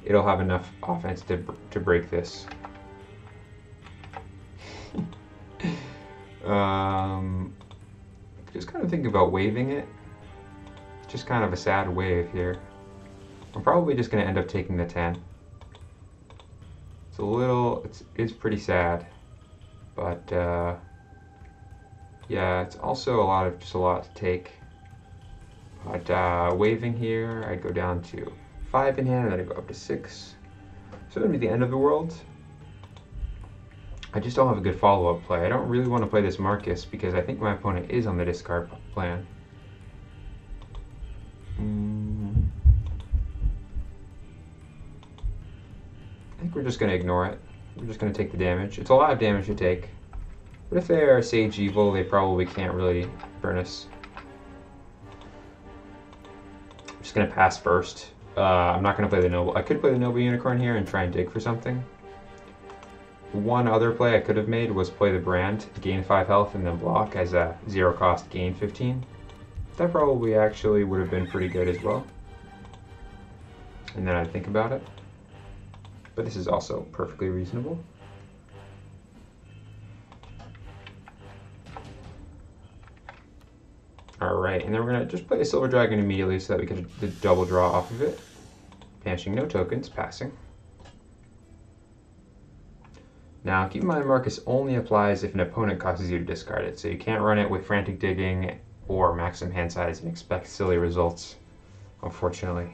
it'll have enough offense to break this. Just kind of thinking about waving it. Just kind of a sad wave here. I'm probably just going to end up taking the 10. It's pretty sad, but yeah, it's also just a lot to take. But waving here, I'd go down to 5 in hand, and then I'd go up to 6. So it would be the end of the world. I just don't have a good follow-up play. I don't really want to play this Marcus because I think my opponent is on the discard plan. I think we're just going to ignore it. We're just going to take the damage. It's a lot of damage to take. But if they are Sage Evil, they probably can't really burn us. I'm just going to pass first. I'm not going to play the Noble. I could play the Noble Unicorn here and try and dig for something. One other play I could have made was play the Brand, gain 5 health, and then block as a 0 cost, gain 15. That probably actually would have been pretty good as well. And then I'd think about it. But this is also perfectly reasonable. Alright, and then we're going to just play a Silver Dragon immediately so that we get the double draw off of it. Banishing no tokens, passing. Now, keep in mind Marcus only applies if an opponent causes you to discard it, so you can't run it with Frantic Digging or Maximum Hand Size and expect silly results, unfortunately.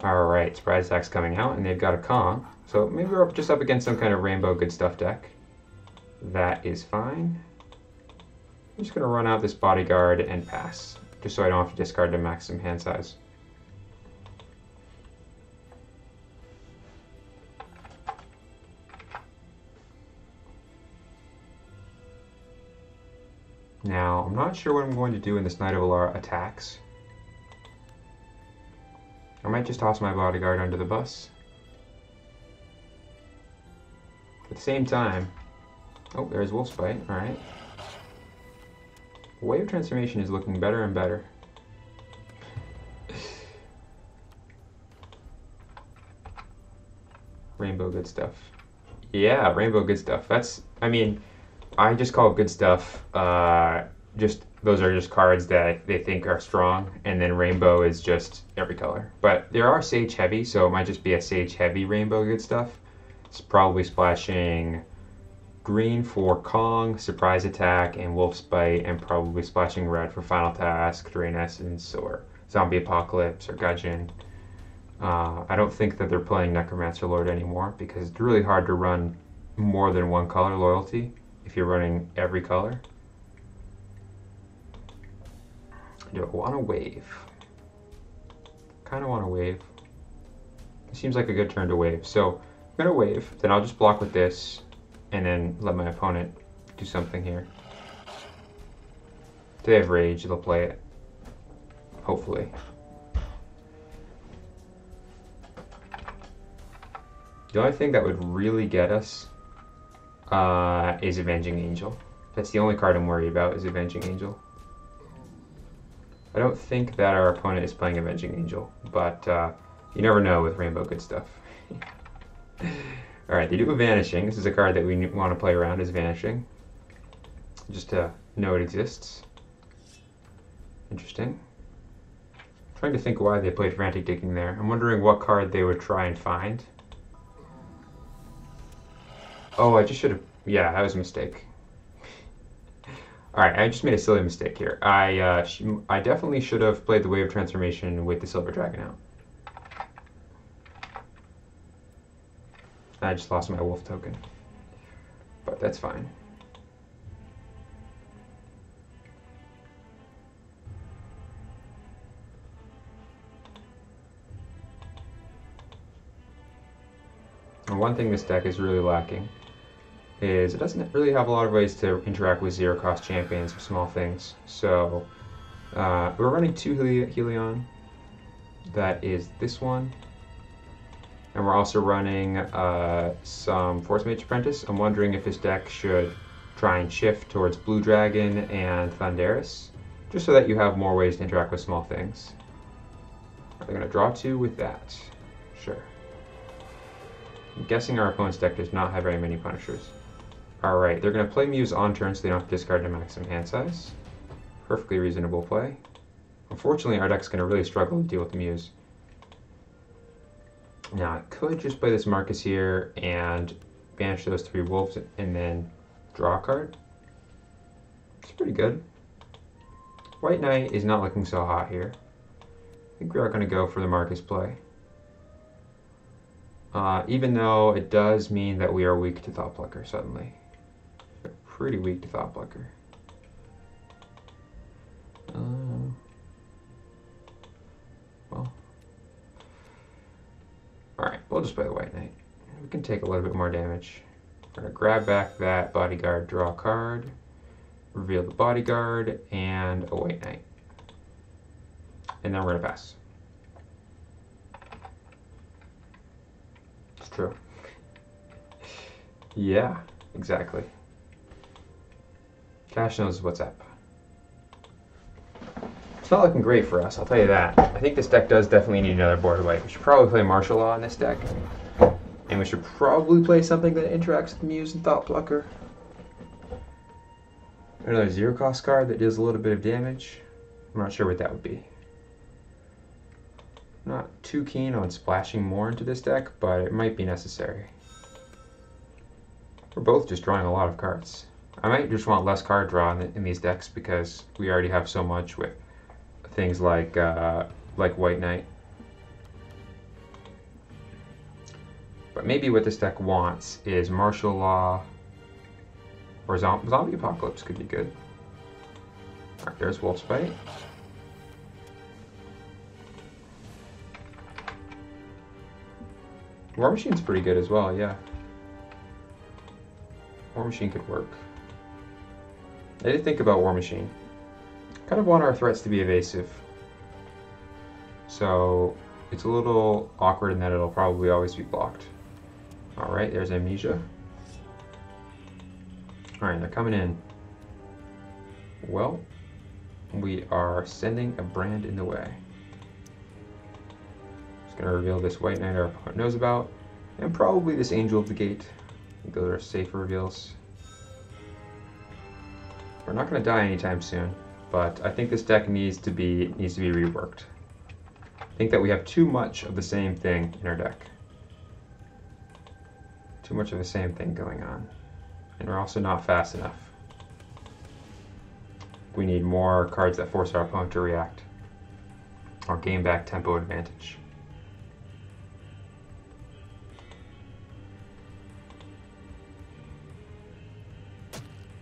Alright, Surprise Attack's coming out, and they've got a Kong, so maybe we're just up against some kind of Rainbow Good Stuff deck. That is fine. I'm just going to run out this Bodyguard and pass, just so I don't have to discard the Maximum Hand Size. Now, I'm not sure what I'm going to do when this Knight of Alara attacks. I might just toss my Bodyguard under the bus. At the same time, oh, there's Wolfsbite, alright. Wave Transformation is looking better and better. Rainbow Good Stuff. Yeah, Rainbow Good Stuff. That's, I mean, I just call it good stuff. Just those are just cards that they think are strong, and then Rainbow is just every color. But there are Sage Heavy, so it might just be a Sage Heavy Rainbow Good Stuff. It's probably splashing green for Kong, Surprise Attack, and Wolf's Bite, and probably splashing red for Final Task, Drain Essence, or Zombie Apocalypse, or Gudgeon. I don't think that they're playing Necromancer Lord anymore because it's really hard to run more than one color loyalty if you're running every color. Do I want to wave? Kind of want to wave. It seems like a good turn to wave. So I'm going to wave, then I'll just block with this and then let my opponent do something here. If they have rage, they'll play it. Hopefully. The only thing that would really get us is Avenging Angel. That's the only card I'm worried about, is Avenging Angel. I don't think that our opponent is playing Avenging Angel, but you never know with Rainbow Good Stuff. Alright, they do a Vanishing. This is a card that we want to play around, is Vanishing. Just to know it exists. Interesting. I'm trying to think why they played Frantic Digging there. I'm wondering what card they would try and find. Oh, I just should have... Yeah, that was a mistake. Alright, I just made a silly mistake here. I definitely should have played the Wave Transformation with the Silver Dragon out. I just lost my wolf token. But that's fine. And one thing this deck is really lacking is it doesn't really have a lot of ways to interact with zero-cost champions or small things. So we're running 2 Helion. That is this one. And we're also running some Force Mage Apprentice. I'm wondering if this deck should try and shift towards Blue Dragon and Thunderous, just so that you have more ways to interact with small things. Are they going to draw 2 with that? Sure. I'm guessing our opponent's deck does not have very many Punishers. Alright, they're going to play Muse on turn so they don't have to discard their maximum hand size. Perfectly reasonable play. Unfortunately, our deck's going to really struggle to deal with the Muse. Now, I could just play this Marcus here and banish those 3 wolves and then draw a card. It's pretty good. White Knight is not looking so hot here. I think we are going to go for the Marcus play. Even though it does mean that we are weak to Thoughtplucker suddenly. We're pretty weak to Thoughtplucker. Well. Alright, we'll just play the White Knight. We can take a little bit more damage. We're going to grab back that Bodyguard, draw a card, reveal the Bodyguard, and a White Knight. And then we're going to pass. It's true. Yeah, exactly. Cash knows what's up. It's not looking great for us, I'll tell you that. I think this deck does definitely need another border wipe. We should probably play Martial Law in this deck. And we should probably play something that interacts with Muse and Thoughtplucker. Another zero-cost card that does a little bit of damage. I'm not sure what that would be. Not too keen on splashing more into this deck, but it might be necessary. We're both just drawing a lot of cards. I might just want less card draw in these decks because we already have so much with things like White Knight. But maybe what this deck wants is Martial Law or Zombie Apocalypse could be good. Alright, there's Wolf's Bite. War Machine's pretty good as well, yeah. War Machine could work. I did think about War Machine. Kind of want our threats to be evasive. So it's a little awkward in that it'll probably always be blocked. Alright, there's Amnesia. Alright, they're coming in. Well, we are sending a brand in the way. Just gonna reveal this White Knight our opponent knows about, and probably this Angel of the Gate. Those are safe reveals. We're not going to die anytime soon, but I think this deck needs to be reworked. I think that we have too much of the same thing in our deck. Too much of the same thing going on. And we're also not fast enough. We need more cards that force our opponent to react or gain back tempo advantage.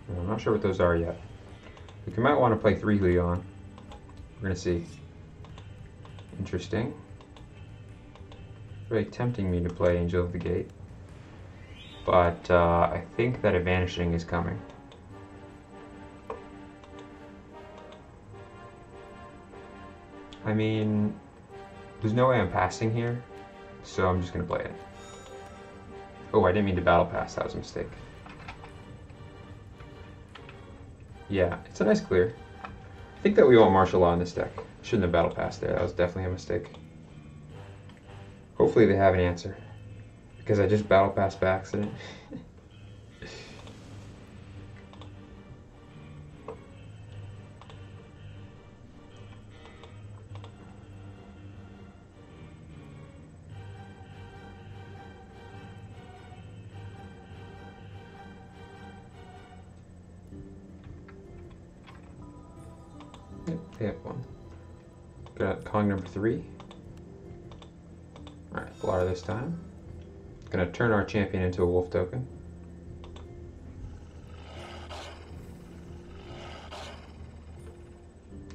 I'm not sure what those are yet. We might want to play 3 Leon. We're going to see. Interesting. Really tempting me to play Angel of the Gate. But I think that a Vanishing is coming. I mean, there's no way I'm passing here, so I'm just going to play it. Oh, I didn't mean to battle pass. That was a mistake. Yeah, it's a nice clear. I think that we want Martial Law in this deck. Shouldn't have battle passed there. That was definitely a mistake. Hopefully they have an answer, because I just battle passed by accident. Yep, they have one. Got Kong number 3. Alright, Blar this time. Gonna turn our champion into a wolf token.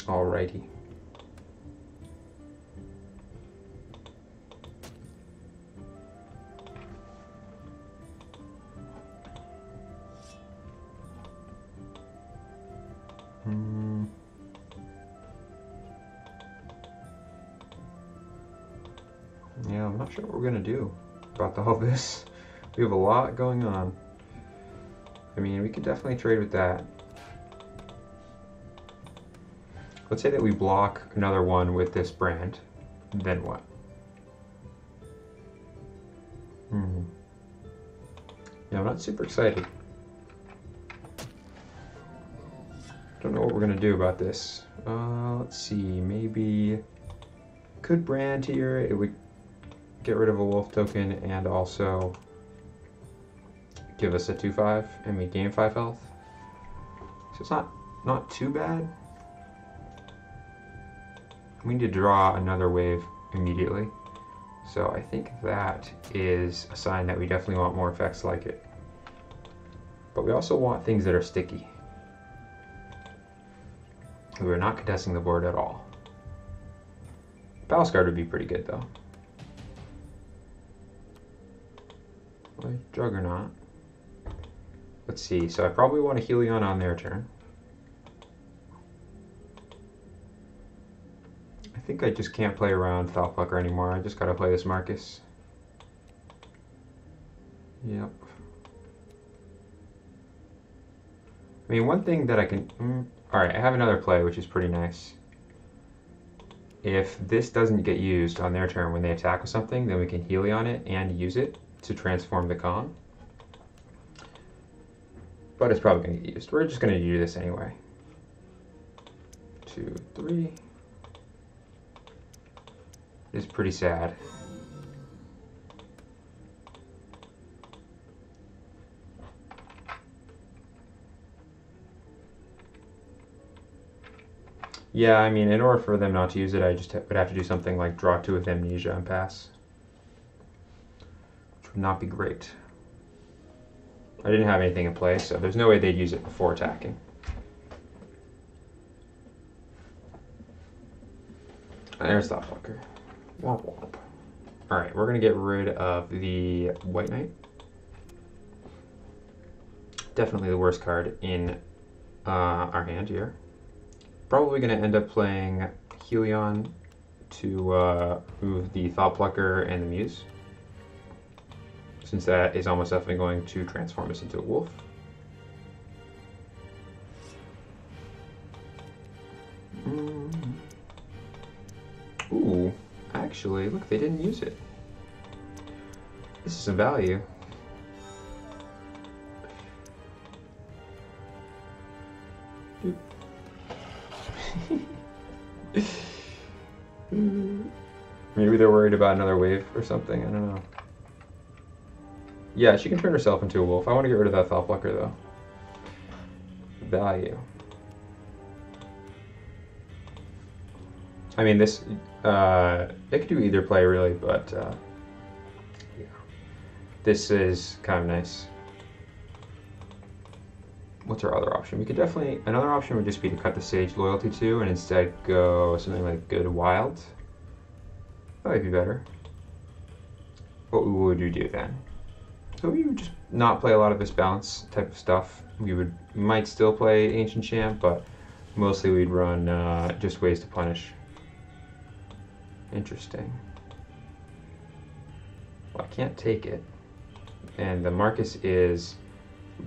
Alrighty. Yeah, I'm not sure what we're gonna do about all this. We have a lot going on. I mean, we could definitely trade with that. Let's say that we block another one with this brand. Then what? Yeah, I'm not super excited. Don't know what we're gonna do about this. Let's see, maybe could brand here. It would get rid of a wolf token and also give us a 2/5 and we gain 5 health. So it's not too bad. We need to draw another wave immediately. So I think that is a sign that we definitely want more effects like it. But we also want things that are sticky. We're not contesting the board at all. Palace Guard would be pretty good though. Juggernaut. Let's see, so I probably want a Helion on their turn. I think I just can't play around Thoughtplucker anymore. I just gotta play this Marcus. Yep. I mean, one thing that I can... Alright, I have another play, which is pretty nice. If this doesn't get used on their turn when they attack with something, then we can Helion it and use it to transform the Kong. But it's probably going to get used. We're just going to do this anyway. 2, 3. It's pretty sad. Yeah, I mean, in order for them not to use it, I just would have to do something like draw 2 with Amnesia and pass. Which would not be great. I didn't have anything in play, so there's no way they'd use it before attacking. There's Thoughtplucker. Womp womp. Alright, we're going to get rid of the White Knight. Definitely the worst card in our hand here. Probably going to end up playing Helion to move the Thoughtplucker and the Muse, since that is almost definitely going to transform us into a wolf. Ooh, actually, look, they didn't use it. This is some value. Maybe they're worried about another wave or something, I don't know. Yeah, she can turn herself into a wolf. I want to get rid of that Thought Plucker though. Value. I mean, this, it could do either play really, but yeah. This is kind of nice. What's our other option? We could definitely, another option would just be to cut the Sage Loyalty to and instead go something like Good Wild. That might be better. What would you do then? So we would just not play a lot of this balance type of stuff. We might still play Ancient Champ, but mostly we'd run just Ways to Punish. Interesting. Well, I can't take it. And the Marcus is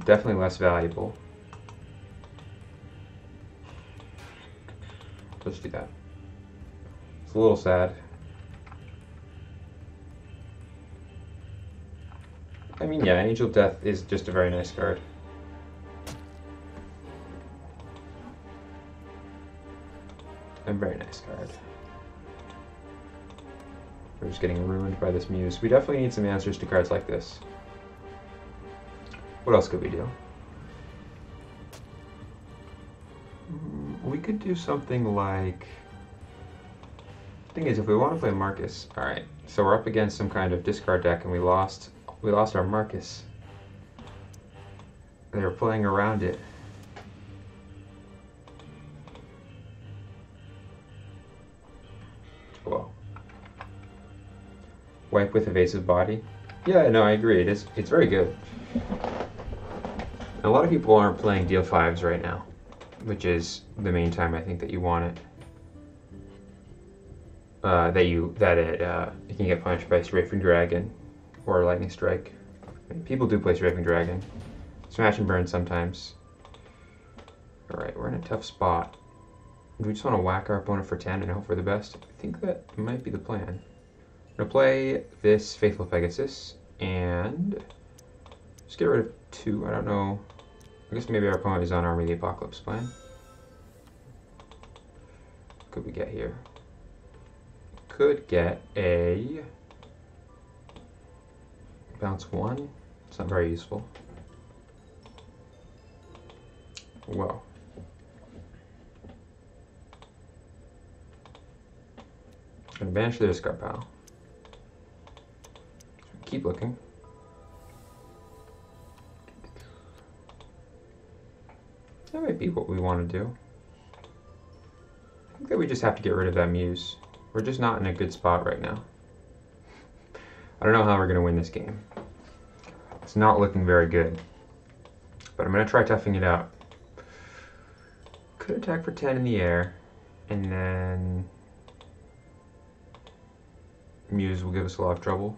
definitely less valuable. Let's do that. It's a little sad. I mean, yeah, Angel of Death is just a very nice card. A very nice card. We're just getting ruined by this Muse. We definitely need some answers to cards like this. What else could we do? We could do something like... The thing is, if we want to play Marcus... Alright, so we're up against some kind of discard deck and we lost our Marcus. They were playing around it. Whoa. Wipe with Evasive Body. Yeah, no, I agree. It's very good. A lot of people aren't playing Deal 5s right now, which is the main time I think that you want it. You can get punished by Strafing Dragon or Lightning Strike. I mean, people do play Strafing Dragon. Smash and Burn sometimes. Alright, we're in a tough spot. Do we just want to whack our opponent for 10 and hope for the best? I think that might be the plan. I'm going to play this Faithful Pegasus and just get rid of 2. I don't know. I guess maybe our opponent is on Army of the Apocalypse plan. What could we get here? Could get a bounce 1. It's not very useful. Well. I'm going to banish the discard pile. Keep looking. That might be what we want to do. I think that we just have to get rid of that Muse. We're just not in a good spot right now. I don't know how we're going to win this game. It's not looking very good. But I'm going to try toughing it out. Could attack for 10 in the air, and then Muse will give us a lot of trouble.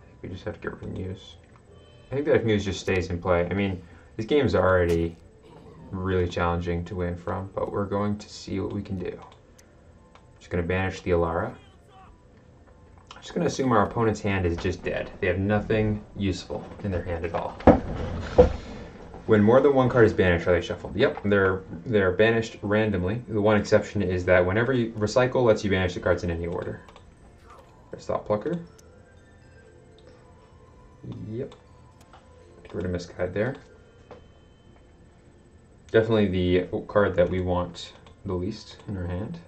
I think we just have to get rid of Muse. I think that if Muse just stays in play, I mean, this game is already really challenging to win from, but we're going to see what we can do. Just going to banish the Alara. I'm just going to assume our opponent's hand is just dead. They have nothing useful in their hand at all. When more than one card is banished, are they shuffled? Yep, they're banished randomly. The one exception is that whenever you recycle, lets you banish the cards in any order. There's Thought Plucker. Yep. Get rid of Misguide there. Definitely the card that we want the least in our hand.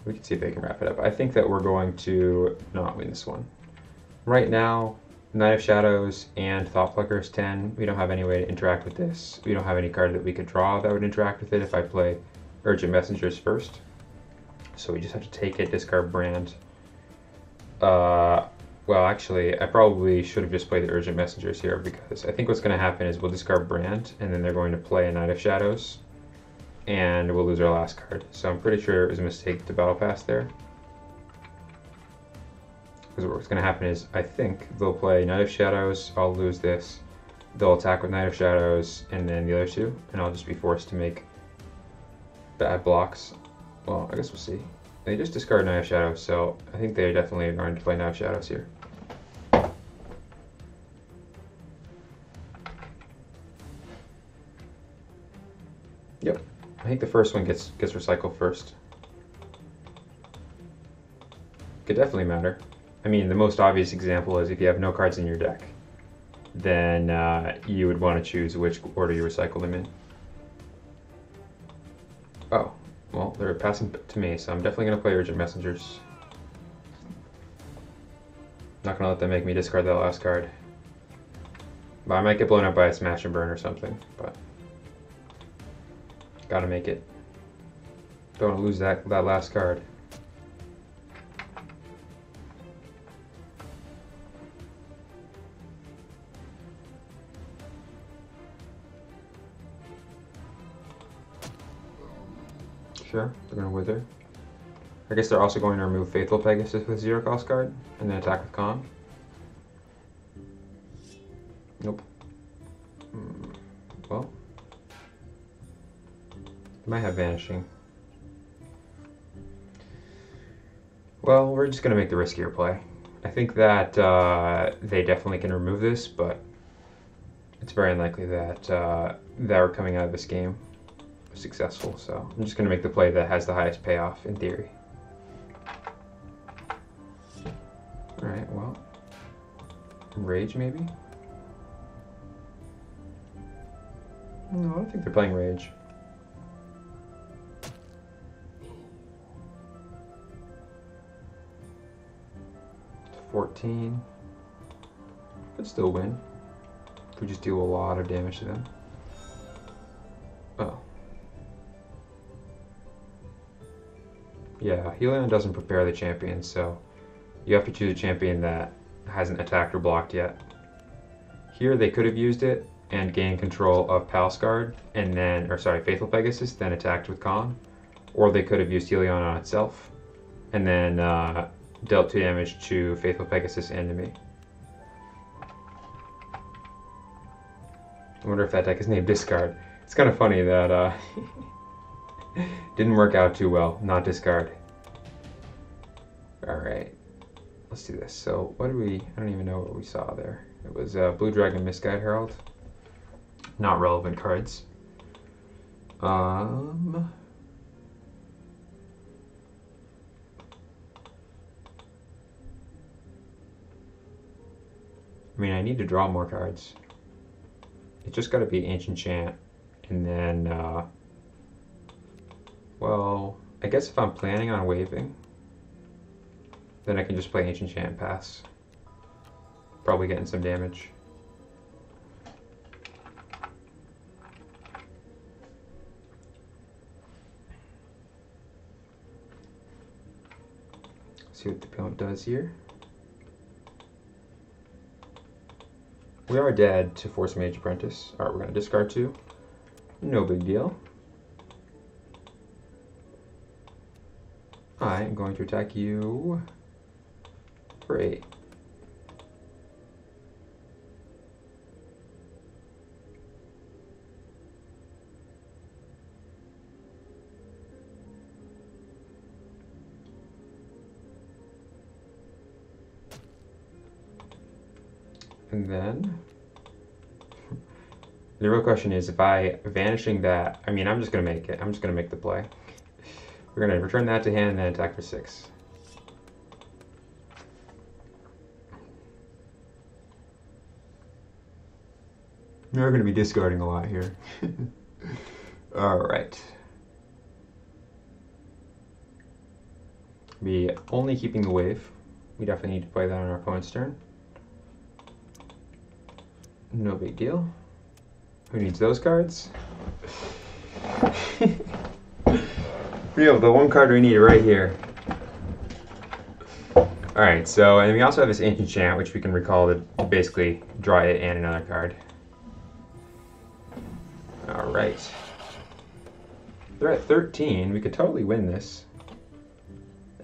We can see if they can wrap it up. I think that we're going to not win this one. Right now, Knight of Shadows and Thought Plucker is 10. We don't have any way to interact with this. We don't have any card that we could draw that would interact with it if I play Urgent Messengers first. So we just have to take it, discard Brand. Well, actually, I probably should have just played the Urgent Messengers here because I think what's going to happen is we'll discard Brand and then they're going to play a Knight of Shadows and we'll lose our last card. So I'm pretty sure it was a mistake to Battle Pass there. Because what's going to happen is I think they'll play Knight of Shadows, I'll lose this, they'll attack with Knight of Shadows and then the other two, and I'll just be forced to make bad blocks. Well, I guess we'll see. They just discard Knight of Shadows, so I think they definitely are going to play Knight of Shadows here. Yep, I think the first one gets recycled first. Could definitely matter. I mean, the most obvious example is if you have no cards in your deck, then you would want to choose which order you recycle them in. Oh, well, they're passing to me, so I'm definitely going to play Urgent Messengers. Not going to let them make me discard that last card. But I might get blown up by a Smash and Burn or something, but gotta make it. Don't want to lose that last card. Sure, they're going to Wither. I guess they're also going to remove Faithful Pegasus with zero cost card, and then attack with Calm. Nope. Well, might have Vanishing. Well, we're just going to make the riskier play. I think that they definitely can remove this, but it's very unlikely that they're coming out of this game successful, so I'm just going to make the play that has the highest payoff in theory. Alright, well, Rage maybe? No, I don't think they're playing Rage. It's 14. Could still win. If we just do a lot of damage to them. Oh. Yeah, Helion doesn't prepare the champion, so you have to choose a champion that hasn't attacked or blocked yet. Here they could have used it and gained control of Palsguard, and then, or sorry, Faithful Pegasus, then attacked with Calm. Or they could have used Helion on itself, and then dealt 2 damage to Faithful Pegasus and to me. I wonder if that deck is named Discard. It's kind of funny that didn't work out too well, not discard. Alright, let's do this. So what did we, I don't even know what we saw there. It was Blue Dragon Misguide Herald. Not relevant cards. I mean, I need to draw more cards. It's just got to be Ancient Chant, and then well, I guess if I'm planning on waiving, then I can just play Ancient Chant and pass. Probably getting some damage. See what the opponent does here. We are dead to Force Mage Apprentice. Alright, we're going to discard 2. No big deal. I am going to attack you for 8. And then the real question is, if I vanishing that, I mean, I'm just going to make it. I'm just going to make the play. We're going to return that to hand and then attack for 6. We're going to be discarding a lot here. Alright. Be only keeping the wave. We definitely need to play that on our opponent's turn. No big deal. Who needs those cards? We have the one card we need right here. Alright, so, and we also have this Ancient Chant, which we can recall to basically draw it and another card. Alright. They're at 13. We could totally win this.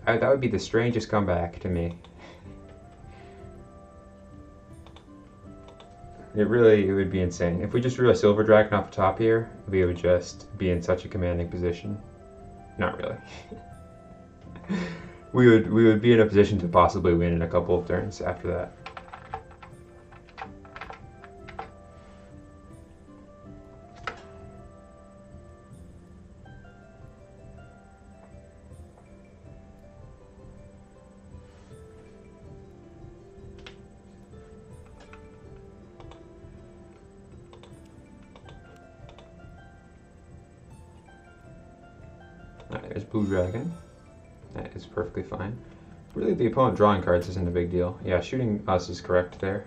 That would be the strangest comeback to me. It would be insane. If we just drew a Silver Dragon off the top here, we would just be in such a commanding position. Not really. we would be in a position to possibly win in a couple of turns after that. Alright, there's Blue Dragon. That is perfectly fine. Really, the opponent drawing cards isn't a big deal. Yeah, shooting us is correct there.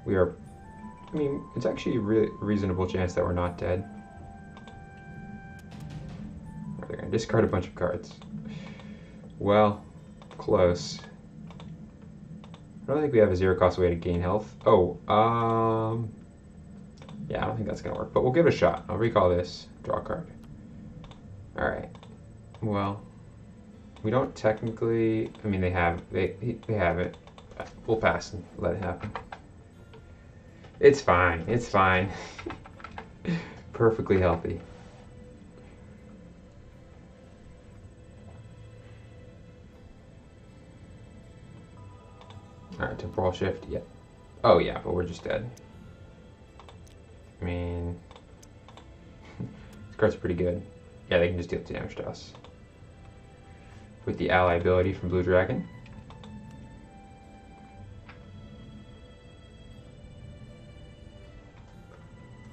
We are... I mean, it's actually a really reasonable chance that we're not dead. They're going to discard a bunch of cards. Well, close. I don't think we have a zero-cost way to gain health. Oh, yeah, I don't think that's going to work, but we'll give it a shot. I'll recall this. Draw a card. Alright. Well, we don't technically... I mean, they have it. We'll pass and let it happen. It's fine. It's fine. Perfectly healthy. Alright, temporal shift. Yeah. Oh, yeah, but we're just dead. I mean... this card's pretty good. Yeah, they can just deal damage to us. With the ally ability from Blue Dragon.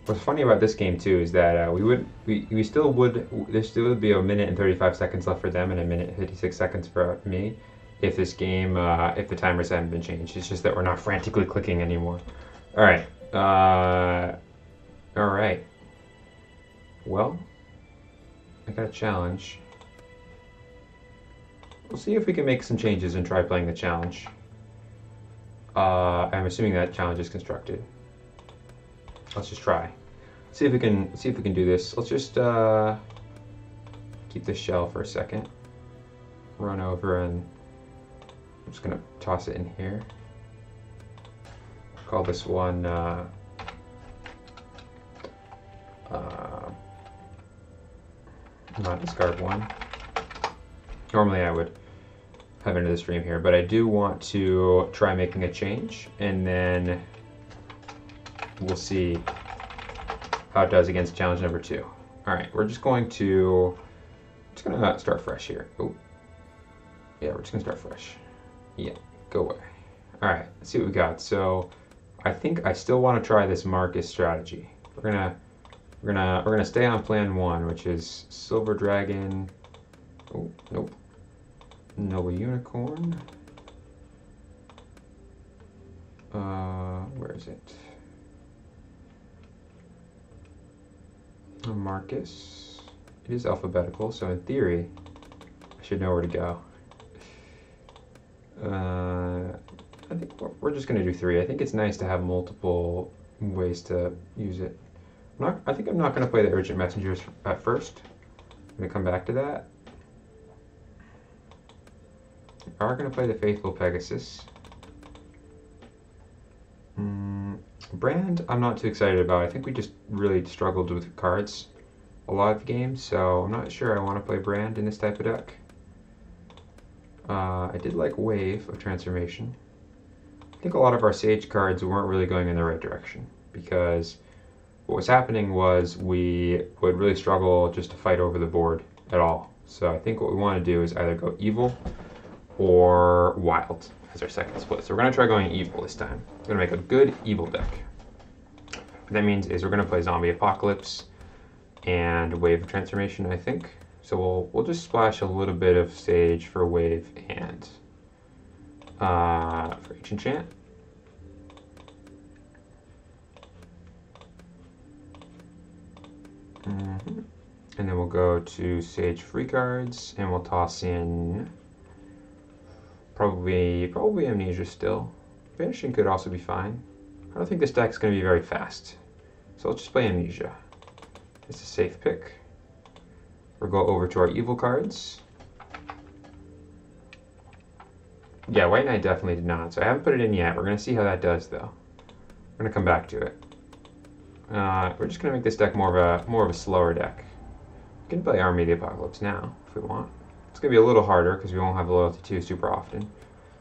What's funny about this game too is that there still would be a minute and 35 seconds left for them and a minute and 56 seconds for me if this game if the timers hadn't been changed. It's just that we're not frantically clicking anymore. All right. All right. Well, I got a challenge. We'll see if we can make some changes and try playing the challenge. I'm assuming that challenge is constructed. Let's just try. See if we can do this. Let's just keep this shell for a second. Run over and I'm just gonna toss it in here. Call this one not discard one. Normally I would have into the stream here, but I do want to try making a change and then we'll see how it does against challenge number 2. All right, we're just gonna start fresh here. Oh, yeah, we're just gonna start fresh. Yeah, go away. All right, let's see what we got. So, I think I still want to try this Marcus strategy. We're gonna stay on plan 1, which is Silver Dragon. Oh, nope. Noble Unicorn. Where is it? Marcus. It is alphabetical, so in theory, I should know where to go. I think we're just going to do 3. I think it's nice to have multiple ways to use it. I think I'm not going to play the Urgent Messengers at first. I'm going to come back to that. We are going to play the Faithful Pegasus. Brand, I'm not too excited about. I think we just really struggled with cards a lot of games, so I'm not sure I want to play Brand in this type of deck. I did like Wave of Transformation. I think a lot of our Sage cards weren't really going in the right direction because what was happening was we would really struggle just to fight over the board at all. So I think what we want to do is either go Evil or Wild as our second split. So we're going to try going Evil this time. We're going to make a good Evil deck. What that means is we're going to play Zombie Apocalypse and Wave of Transformation, I think. So we'll just splash a little bit of Sage for Wave and for Ancient Chant. And then we'll go to Sage free cards and we'll toss in probably Amnesia still. Vanishing could also be fine. I don't think this deck's going to be very fast. So let's just play Amnesia. It's a safe pick. We'll go over to our evil cards. Yeah, White Knight definitely did not. So I haven't put it in yet. We're going to see how that does, though. We're going to come back to it. We're just going to make this deck more of a slower deck. We can play Army of the Apocalypse now, if we want. It's going to be a little harder, because we won't have the Loyalty 2 super often.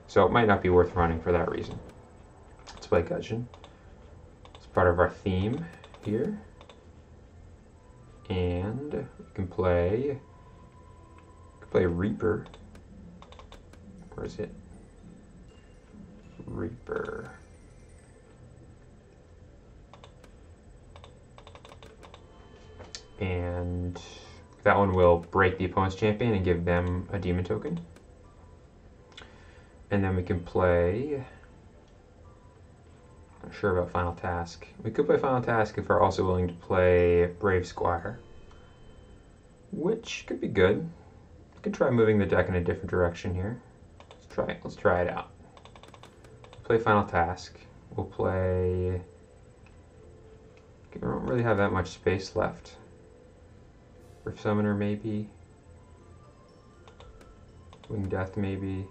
So it might not be worth running for that reason. Let's play Gudgeon. It's part of our theme here. And we can play Reaper. Where is it? Reaper. And that one will break the opponent's champion and give them a demon token. And then we can play... Not sure about Final Task. We could play Final Task if we're also willing to play Brave Squire, which could be good. We could try moving the deck in a different direction here. Let's try it out. Play Final Task. We'll play... We don't really have that much space left. Rift Summoner maybe. Winged Death maybe.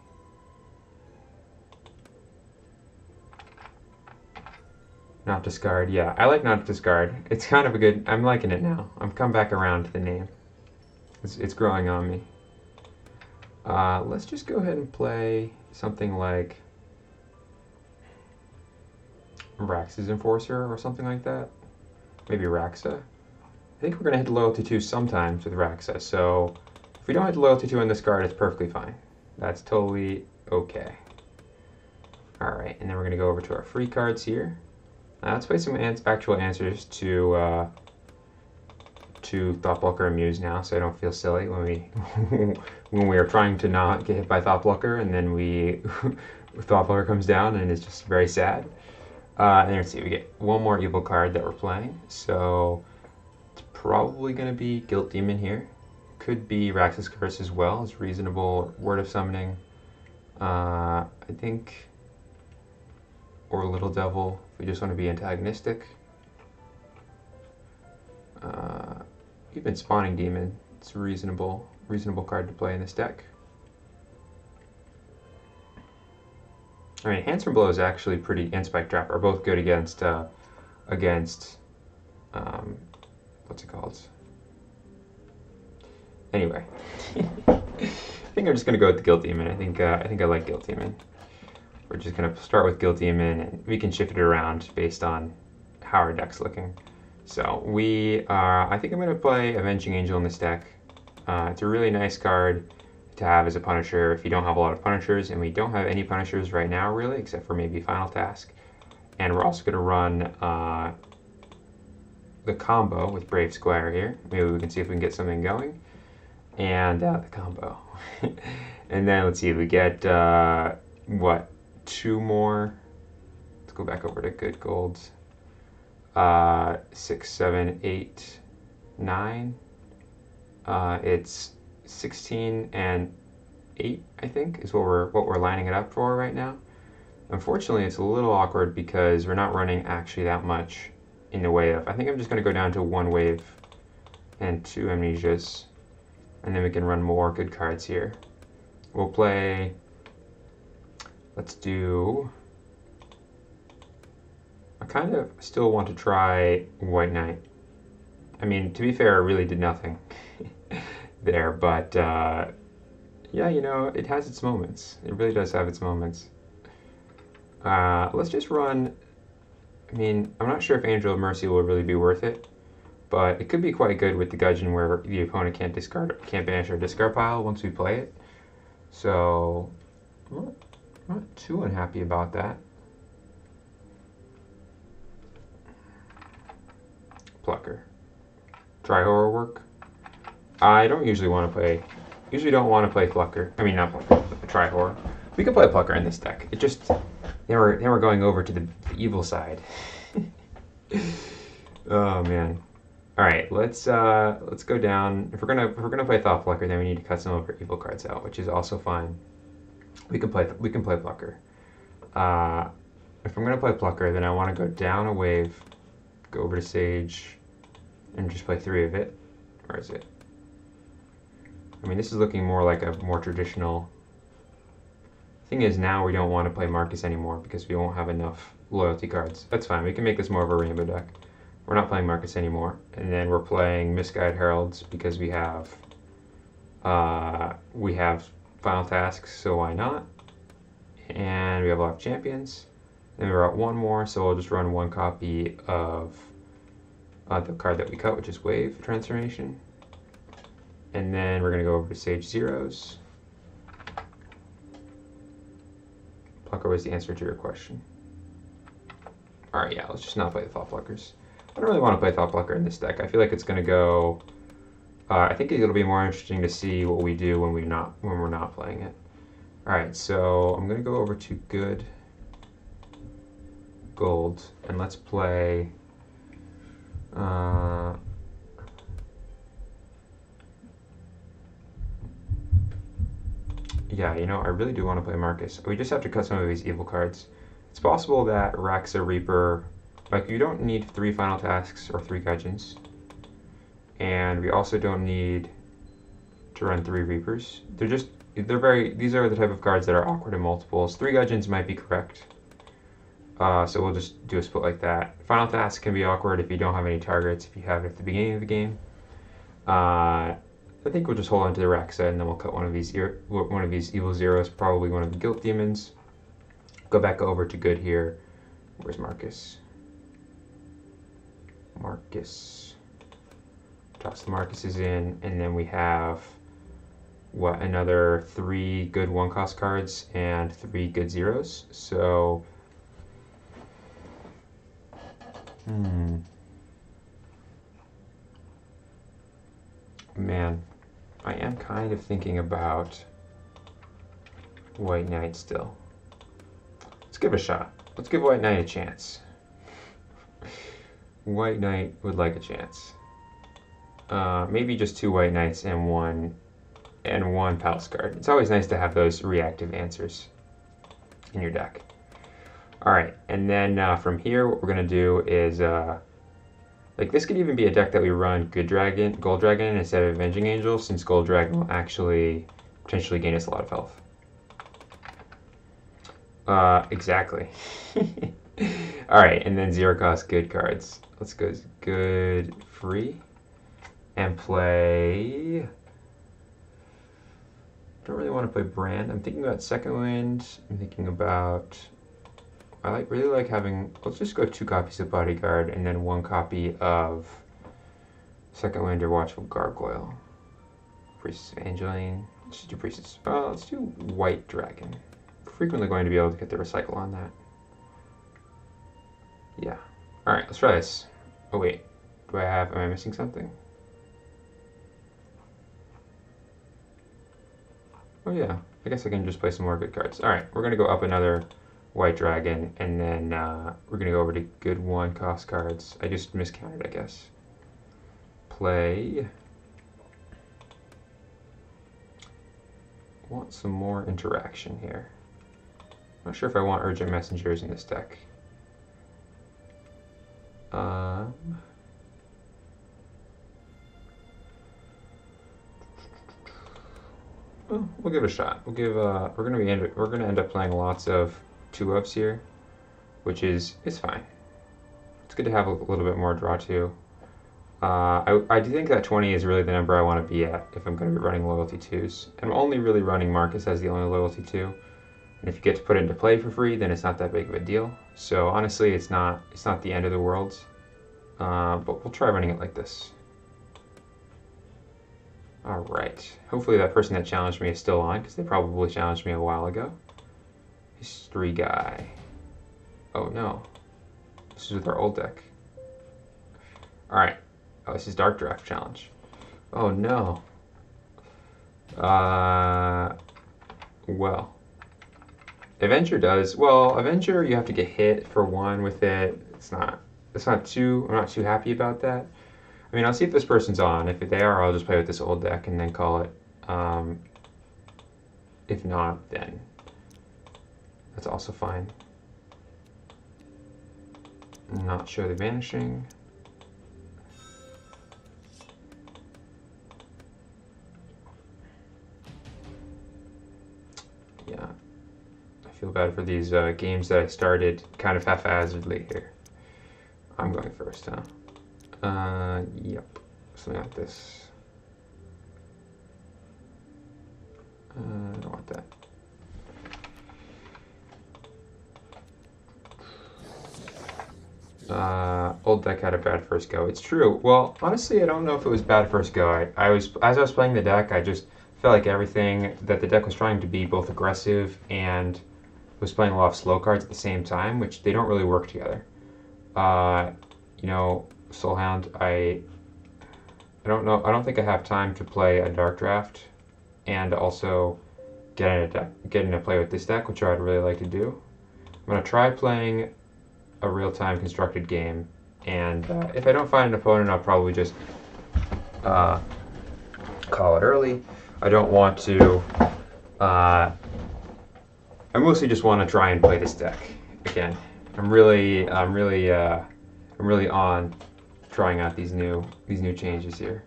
Not Discard. Yeah, I like Not Discard. It's kind of a good... I'm liking it now. I've come back around to the name. It's growing on me. Let's just go ahead and play something like Rax's Enforcer or something like that. Maybe Raxa. I think we're going to hit Loyalty 2 sometimes with Raxa, so if we don't hit Loyalty 2 on this card, it's perfectly fine. That's totally okay. Alright, and then we're going to go over to our free cards here. Let's play some actual answers to Thoughtblocker and Muse now, so I don't feel silly when we are trying to not get hit by Thoughtblocker, and then Thoughtblocker comes down and it's just very sad. And let's see, we get one more evil card that we're playing, so it's probably going to be Guilt Demon here. Could be Rax's Curse as well. It's reasonable. Word of Summoning, I think, or Little Devil if we just want to be antagonistic. Even Spawning Demon, it's a reasonable card to play in this deck. I mean, Handsome Blow is actually pretty, and Spike Trap are both good against what's it called? Anyway, I think I'm just gonna go with the Guilt Demon. I think I like Guilt Demon. We're just gonna start with Guilt Demon, and we can shift it around based on how our deck's looking. So I think I'm going to play Avenging Angel in this deck. It's a really nice card to have as a Punisher if you don't have a lot of Punishers, and we don't have any Punishers right now really, except for maybe Final Task. And we're also going to run the combo with Brave Squire here. Maybe we can see if we can get something going. And the combo. And then let's see, we get, what, 2 more? Let's go back over to Good Golds. 6, 7, 8, 9. It's 16 and 8, I think, is what we're lining it up for right now. Unfortunately, it's a little awkward because we're not running actually that much in the way of... I think I'm just going to go down to 1 wave and 2 Amnesias, and then we can run more good cards here. We'll play... Let's do... I kind of still want to try White Knight. I mean, to be fair, I really did nothing there, but yeah, you know, it has its moments. It really does have its moments. Let's just run... I mean, I'm not sure if Angel of Mercy will really be worth it, but it could be quite good with the Gudgeon where the opponent can't banish our discard pile once we play it. So, I'm not too unhappy about that. Plucker. Try Horror work. I don't usually want to play... Usually don't want to play Plucker. I mean, not Plucker, but Try Horror. We can play Plucker in this deck. It just... Then we're going over to the evil side. Oh man. All right, let's go down. If we're gonna play Thought Plucker, then we need to cut some of our evil cards out, which is also fine. We can play Plucker. If I'm gonna play Plucker, then I want to go down a wave, go over to Sage, and just play 3 of it. Where is it? I mean, this is looking more like a more traditional Thing is, now we don't want to play Marcus anymore because we won't have enough loyalty cards. That's fine. We can make this more of a rainbow deck. We're not playing Marcus anymore. And then we're playing Misguided Heralds because we have Final Tasks, so why not? And we have a lot of champions. Then we're at one more, so we'll just run one copy of the card that we cut, which is Wave Transformation. And then we're going to go over to Sage Zeros. Plucker was the answer to your question. Alright, yeah, let's just not play the Thought Pluckers. I don't really want to play Thought Plucker in this deck. I feel like it's going to go... I think it'll be more interesting to see what we do when we're not playing it. Alright, so I'm going to go over to Good Gold, and let's play... yeah, you know, I really do want to play Marcus. We just have to cut some of these evil cards. It's possible that Raxa Reaper, like, you don't need 3 Final Tasks or 3 Gudgeons. And we also don't need to run 3 Reapers. These are the type of cards that are awkward in multiples. 3 Gudgeons might be correct. So we'll just do a split like that. Final Task can be awkward if you don't have any targets, if you have it at the beginning of the game. I think we'll just hold on to the Raxa, and then we'll cut one of these evil zeros, probably one of the Guilt Demons. Go back over to Good here. Where's Marcus? Marcus. Toss the Marcuses in, and then we have, what, another 3 good 1-cost cards and 3 good zeros. So, man, I am kind of thinking about White Knight still. Let's give it a shot. Let's give White Knight a chance. White Knight would like a chance. Maybe just 2 White Knights and one Palace card. It's always nice to have those reactive answers in your deck. Alright, and then from here what we're going to do is, like, this could even be a deck that we run Gold Dragon instead of Avenging Angel, since Gold Dragon will actually potentially gain us a lot of health. Exactly. Alright, and then 0-cost good cards. Let's go Good Free and play... Don't really want to play Brand. I'm thinking about Second Wind. I'm thinking about... I really like having... Let's just go 2 copies of Bodyguard and then 1 copy of Second Wind or Watchful Gargoyle. Priestess of Angeline. Let's just do Priestess. Let's do White Dragon. Frequently going to be able to get the recycle on that. Yeah. Alright, let's try this. Oh wait. Am I missing something? Oh yeah. I guess I can just play some more good cards. Alright, we're going to go up another White Dragon, and then we're going to go over to good 1-cost cards. I just miscounted, I guess. Play. Want some more interaction here. Not sure if I want Urgent Messengers in this deck. We'll give it a shot. We'll give. We're gonna end up playing lots of 2-ofs here, which is fine. It's good to have a little bit more draw too. I do think that 20 is really the number I want to be at if I'm going to be running loyalty 2s. I'm only really running Marcus as the only loyalty 2, and if you get to put it into play for free, then it's not that big of a deal. So honestly, it's not the end of the world. But we'll try running it like this. All right. Hopefully that person that challenged me is still on, because they probably challenged me a while ago. History guy. Oh no. This is with our old deck. All right. Oh, this is Dark Draft Challenge. Oh no. Well. Avenger does. Well, Avenger, you have to get hit for 1 with it. I'm not too happy about that. I mean, I'll see if this person's on. If they are, I'll just play with this old deck and then call it. If not, then that's also fine. Not show the vanishing. Yeah. I feel bad for these games that I started kind of haphazardly here. I'm going first, huh? Yep. Something like this. I don't want that. Old deck had a bad first go. It's true. Well, honestly, I don't know if it was bad first go. As I was playing the deck, I just felt like everything that the deck was trying to be both aggressive and was playing a lot of slow cards at the same time, which they don't really work together. You know, Soulhound, I don't know. I don't think I have time to play a Dark Draft and also get in a play with this deck, which I'd really like to do. I'm gonna try playing a real-time constructed game, and if I don't find an opponent, I'll probably just call it early. I don't want to. I mostly just want to try and play this deck again. I'm really on trying out these new changes here.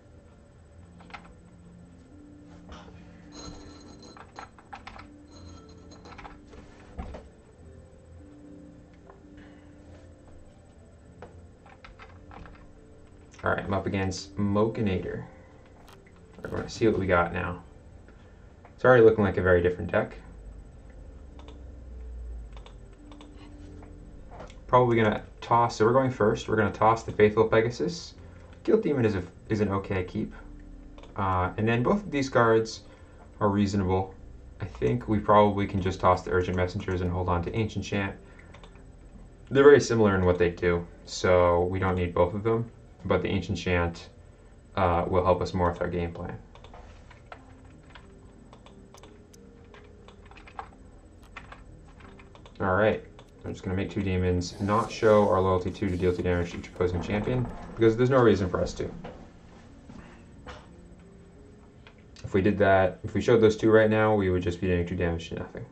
All right, I'm up against Mokinator. We're going to see what we got now. It's already looking like a very different deck. Probably going to toss, so we're going first. We're going to toss the Faithful Pegasus. Guild Demon is an okay keep. And then both of these cards are reasonable. I think we probably can just toss the Urgent Messengers and hold on to Ancient Chant. They're very similar in what they do, so we don't need both of them. But the Ancient Chant will help us more with our game plan. Alright, I'm just going to make 2 demons, not show our loyalty 2 to deal 2 damage to each opposing champion, because there's no reason for us to. If we did that, if we showed those 2 right now, we would just be doing 2 damage to nothing.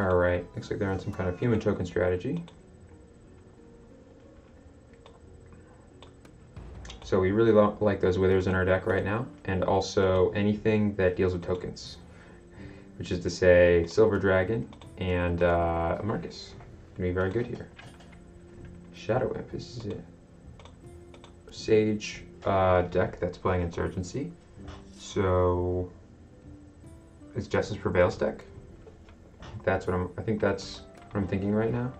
Alright, looks like they're on some kind of human token strategy. So we really like those withers in our deck right now, and also anything that deals with tokens, which is to say Silver Dragon and Marcus. Gonna be very good here. Shadow Imp, this is a Sage deck that's playing Insurgency. So it's Justice Prevails deck. I think that's what I'm thinking right now.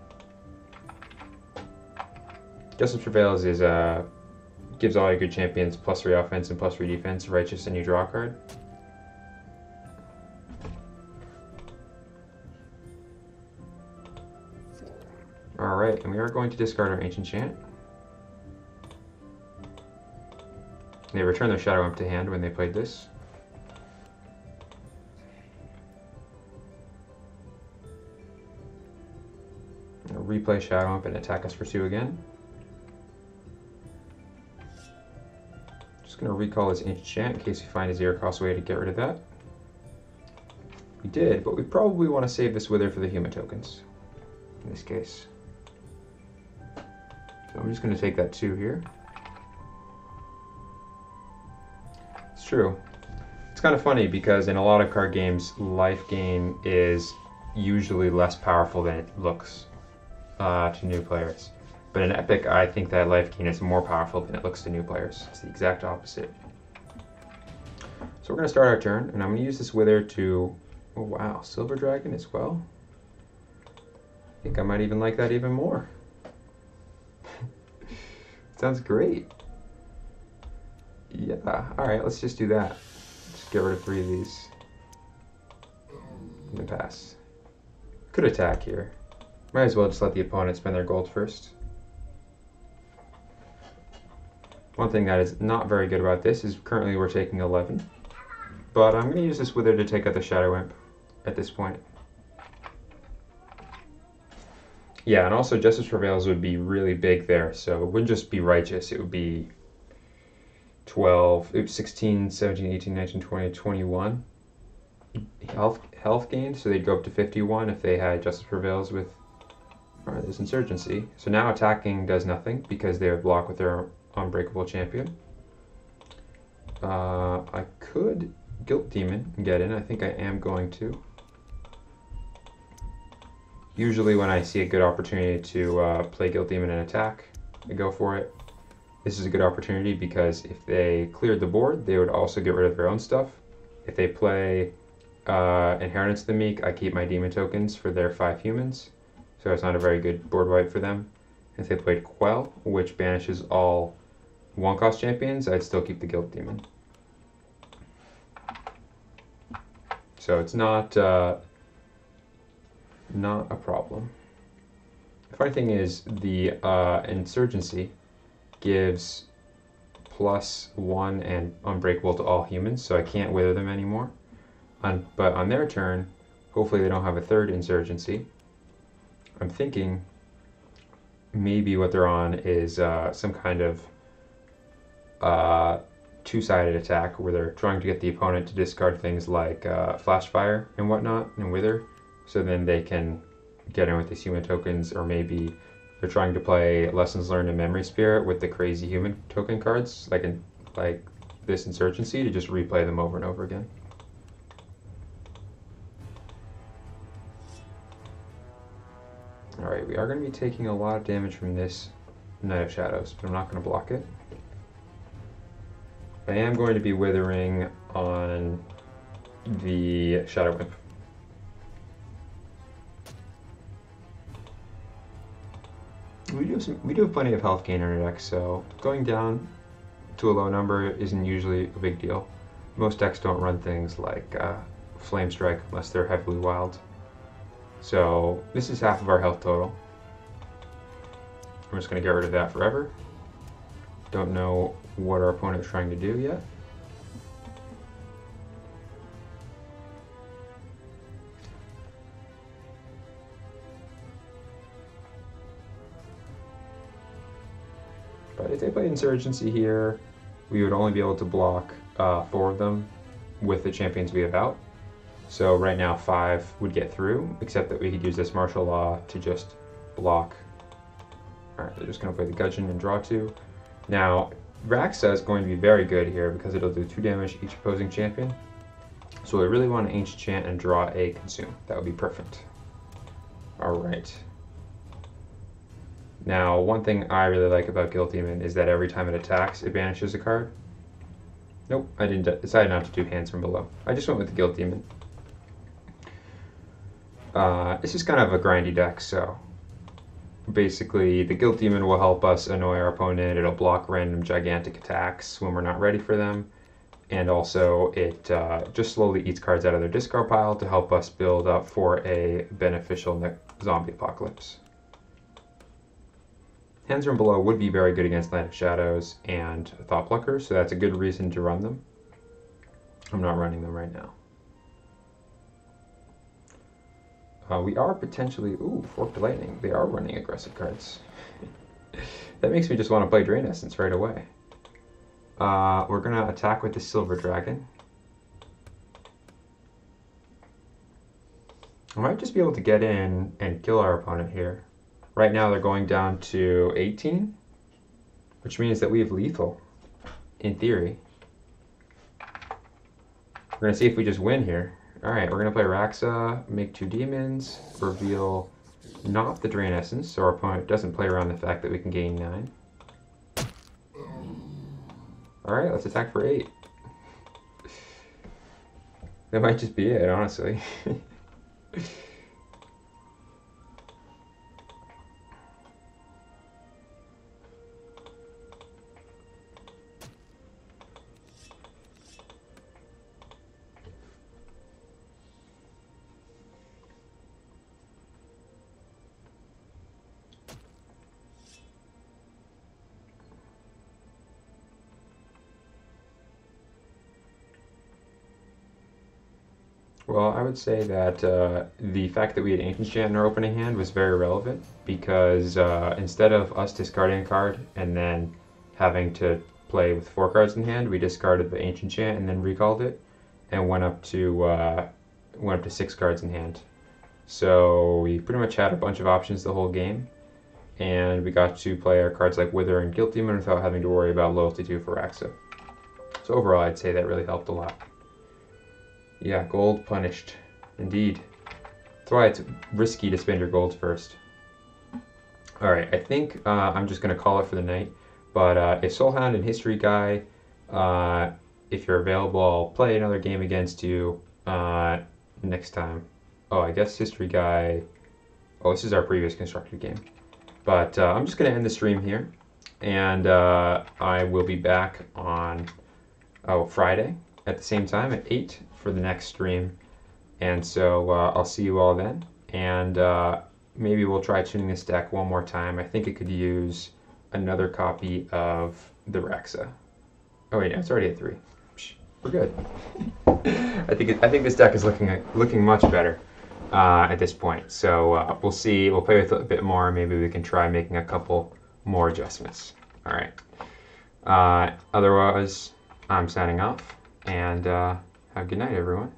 Justice Prevails is gives all your good champions +3 offense and +3 defense, righteous, and you draw a card. Alright, and we are going to discard our Ancient Chant. They return their Shadow Imp to hand when they played this. Replay Shadow Imp and attack us for 2 again. Just going to recall his Ancient Chant in case we find a 0-cost way to get rid of that. We did, but we probably want to save this Wither for the human tokens in this case. So I'm just going to take that 2 here. It's true. It's kind of funny because in a lot of card games, life gain is usually less powerful than it looks to new players. But in Epic, I think that life gain is more powerful than it looks to new players. It's the exact opposite. So we're going to start our turn, and I'm going to use this Wither to... Oh wow, Silver Dragon as well? I think I might even like that even more. Sounds great. Yeah, alright, let's just do that. Just get rid of 3 of these. And then pass. Could attack here. Might as well just let the opponent spend their gold first. One thing that is not very good about this is currently we're taking 11. But I'm going to use this Wither to take out the Shadow Imp at this point. Yeah, and also Justice Prevails would be really big there, so it wouldn't just be righteous, it would be 12, 16, 17, 18, 19, 20, 21 health gained, so they'd go up to 51 if they had Justice Prevails with Alright, there's Insurgency. So now attacking does nothing because they would block with their Unbreakable Champion. I could Guilt Demon and get in. I think I am going to. Usually when I see a good opportunity to play Guilt Demon and attack, I go for it. This is a good opportunity because if they cleared the board, they would also get rid of their own stuff. If they play Inheritance of the Meek, I keep my demon tokens for their 5 humans. So it's not a very good board wipe for them. If they played Quell, which banishes all 1-cost champions, I'd still keep the Guilt Demon. So it's not a problem. The funny thing is the Insurgency gives +1 and Unbreakable to all humans, so I can't wither them anymore. But on their turn, hopefully they don't have a third Insurgency. I'm thinking maybe what they're on is some kind of two-sided attack where they're trying to get the opponent to discard things like Flash Fire and whatnot and Wither, so then they can get in with these human tokens, or maybe they're trying to play Lessons Learned and Memory Spirit with the crazy human token cards, like this Insurgency, to just replay them over and over again. Alright, we are going to be taking a lot of damage from this Knight of Shadows, but I'm not going to block it. I am going to be withering on the Shadow Imp. We do have plenty of health gain in our deck, so going down to a low number isn't usually a big deal. Most decks don't run things like Flame Strike unless they're heavily wild. So this is half of our health total. I'm just going to get rid of that forever. Don't know what our opponent is trying to do yet. But if they play Insurgency here, we would only be able to block 4 of them with the champions we have out. So right now 5 would get through, except that we could use this Martial Law to just block. Alright, they're just going to play the Gudgeon and draw 2. Now, Raxa is going to be very good here because it'll do 2 damage each opposing champion. So I really want to Ancient Chant and draw a Consume. That would be perfect. Alright. Now, one thing I really like about Guilt Demon is that every time it attacks, it banishes a card. Nope, I decided not to do Hands from Below. I just went with the Guilt Demon. This is kind of a grindy deck, so basically the Guilt Demon will help us annoy our opponent. It'll block random gigantic attacks when we're not ready for them, and also it just slowly eats cards out of their discard pile to help us build up for a beneficial zombie apocalypse. Hands from Below would be very good against Knight of Shadows and Thought Plucker, so that's a good reason to run them. I'm not running them right now. We are potentially... Ooh, Forked Lightning. They are running aggressive cards. That makes me just want to play Drain Essence right away. We're going to attack with the Silver Dragon. I might just be able to get in and kill our opponent here. Right now they're going down to 18, which means that we have lethal, in theory. We're going to see if we just win here. Alright, we're going to play Raxa, make 2 demons, reveal not the Drain Essence, so our opponent doesn't play around the fact that we can gain 9. Alright, let's attack for 8. That might just be it, honestly. Well, I would say that the fact that we had Ancient Chant in our opening hand was very relevant because instead of us discarding a card and then having to play with 4 cards in hand, we discarded the Ancient Chant and then recalled it and went up to 6 cards in hand. So we pretty much had a bunch of options the whole game, and we got to play our cards like Wither and Guilt Demon without having to worry about loyalty to Firaxa. So overall, I'd say that really helped a lot. Yeah, gold punished. Indeed. That's why it's risky to spend your golds first. Alright, I think I'm just going to call it for the night. But if Soulhound and History Guy, if you're available, I'll play another game against you next time. Oh, I guess History Guy... Oh, this is our previous constructed game. But I'm just going to end the stream here. And I will be back on Friday at the same time at 8 for the next stream. And so I'll see you all then. And maybe we'll try tuning this deck one more time. I think it could use another copy of the Rexa. Oh wait, it's already at 3. We're good. I think this deck is looking much better at this point. So we'll see. We'll play with it a bit more. Maybe we can try making a couple more adjustments. All right. Otherwise, I'm signing off, and have a good night, everyone.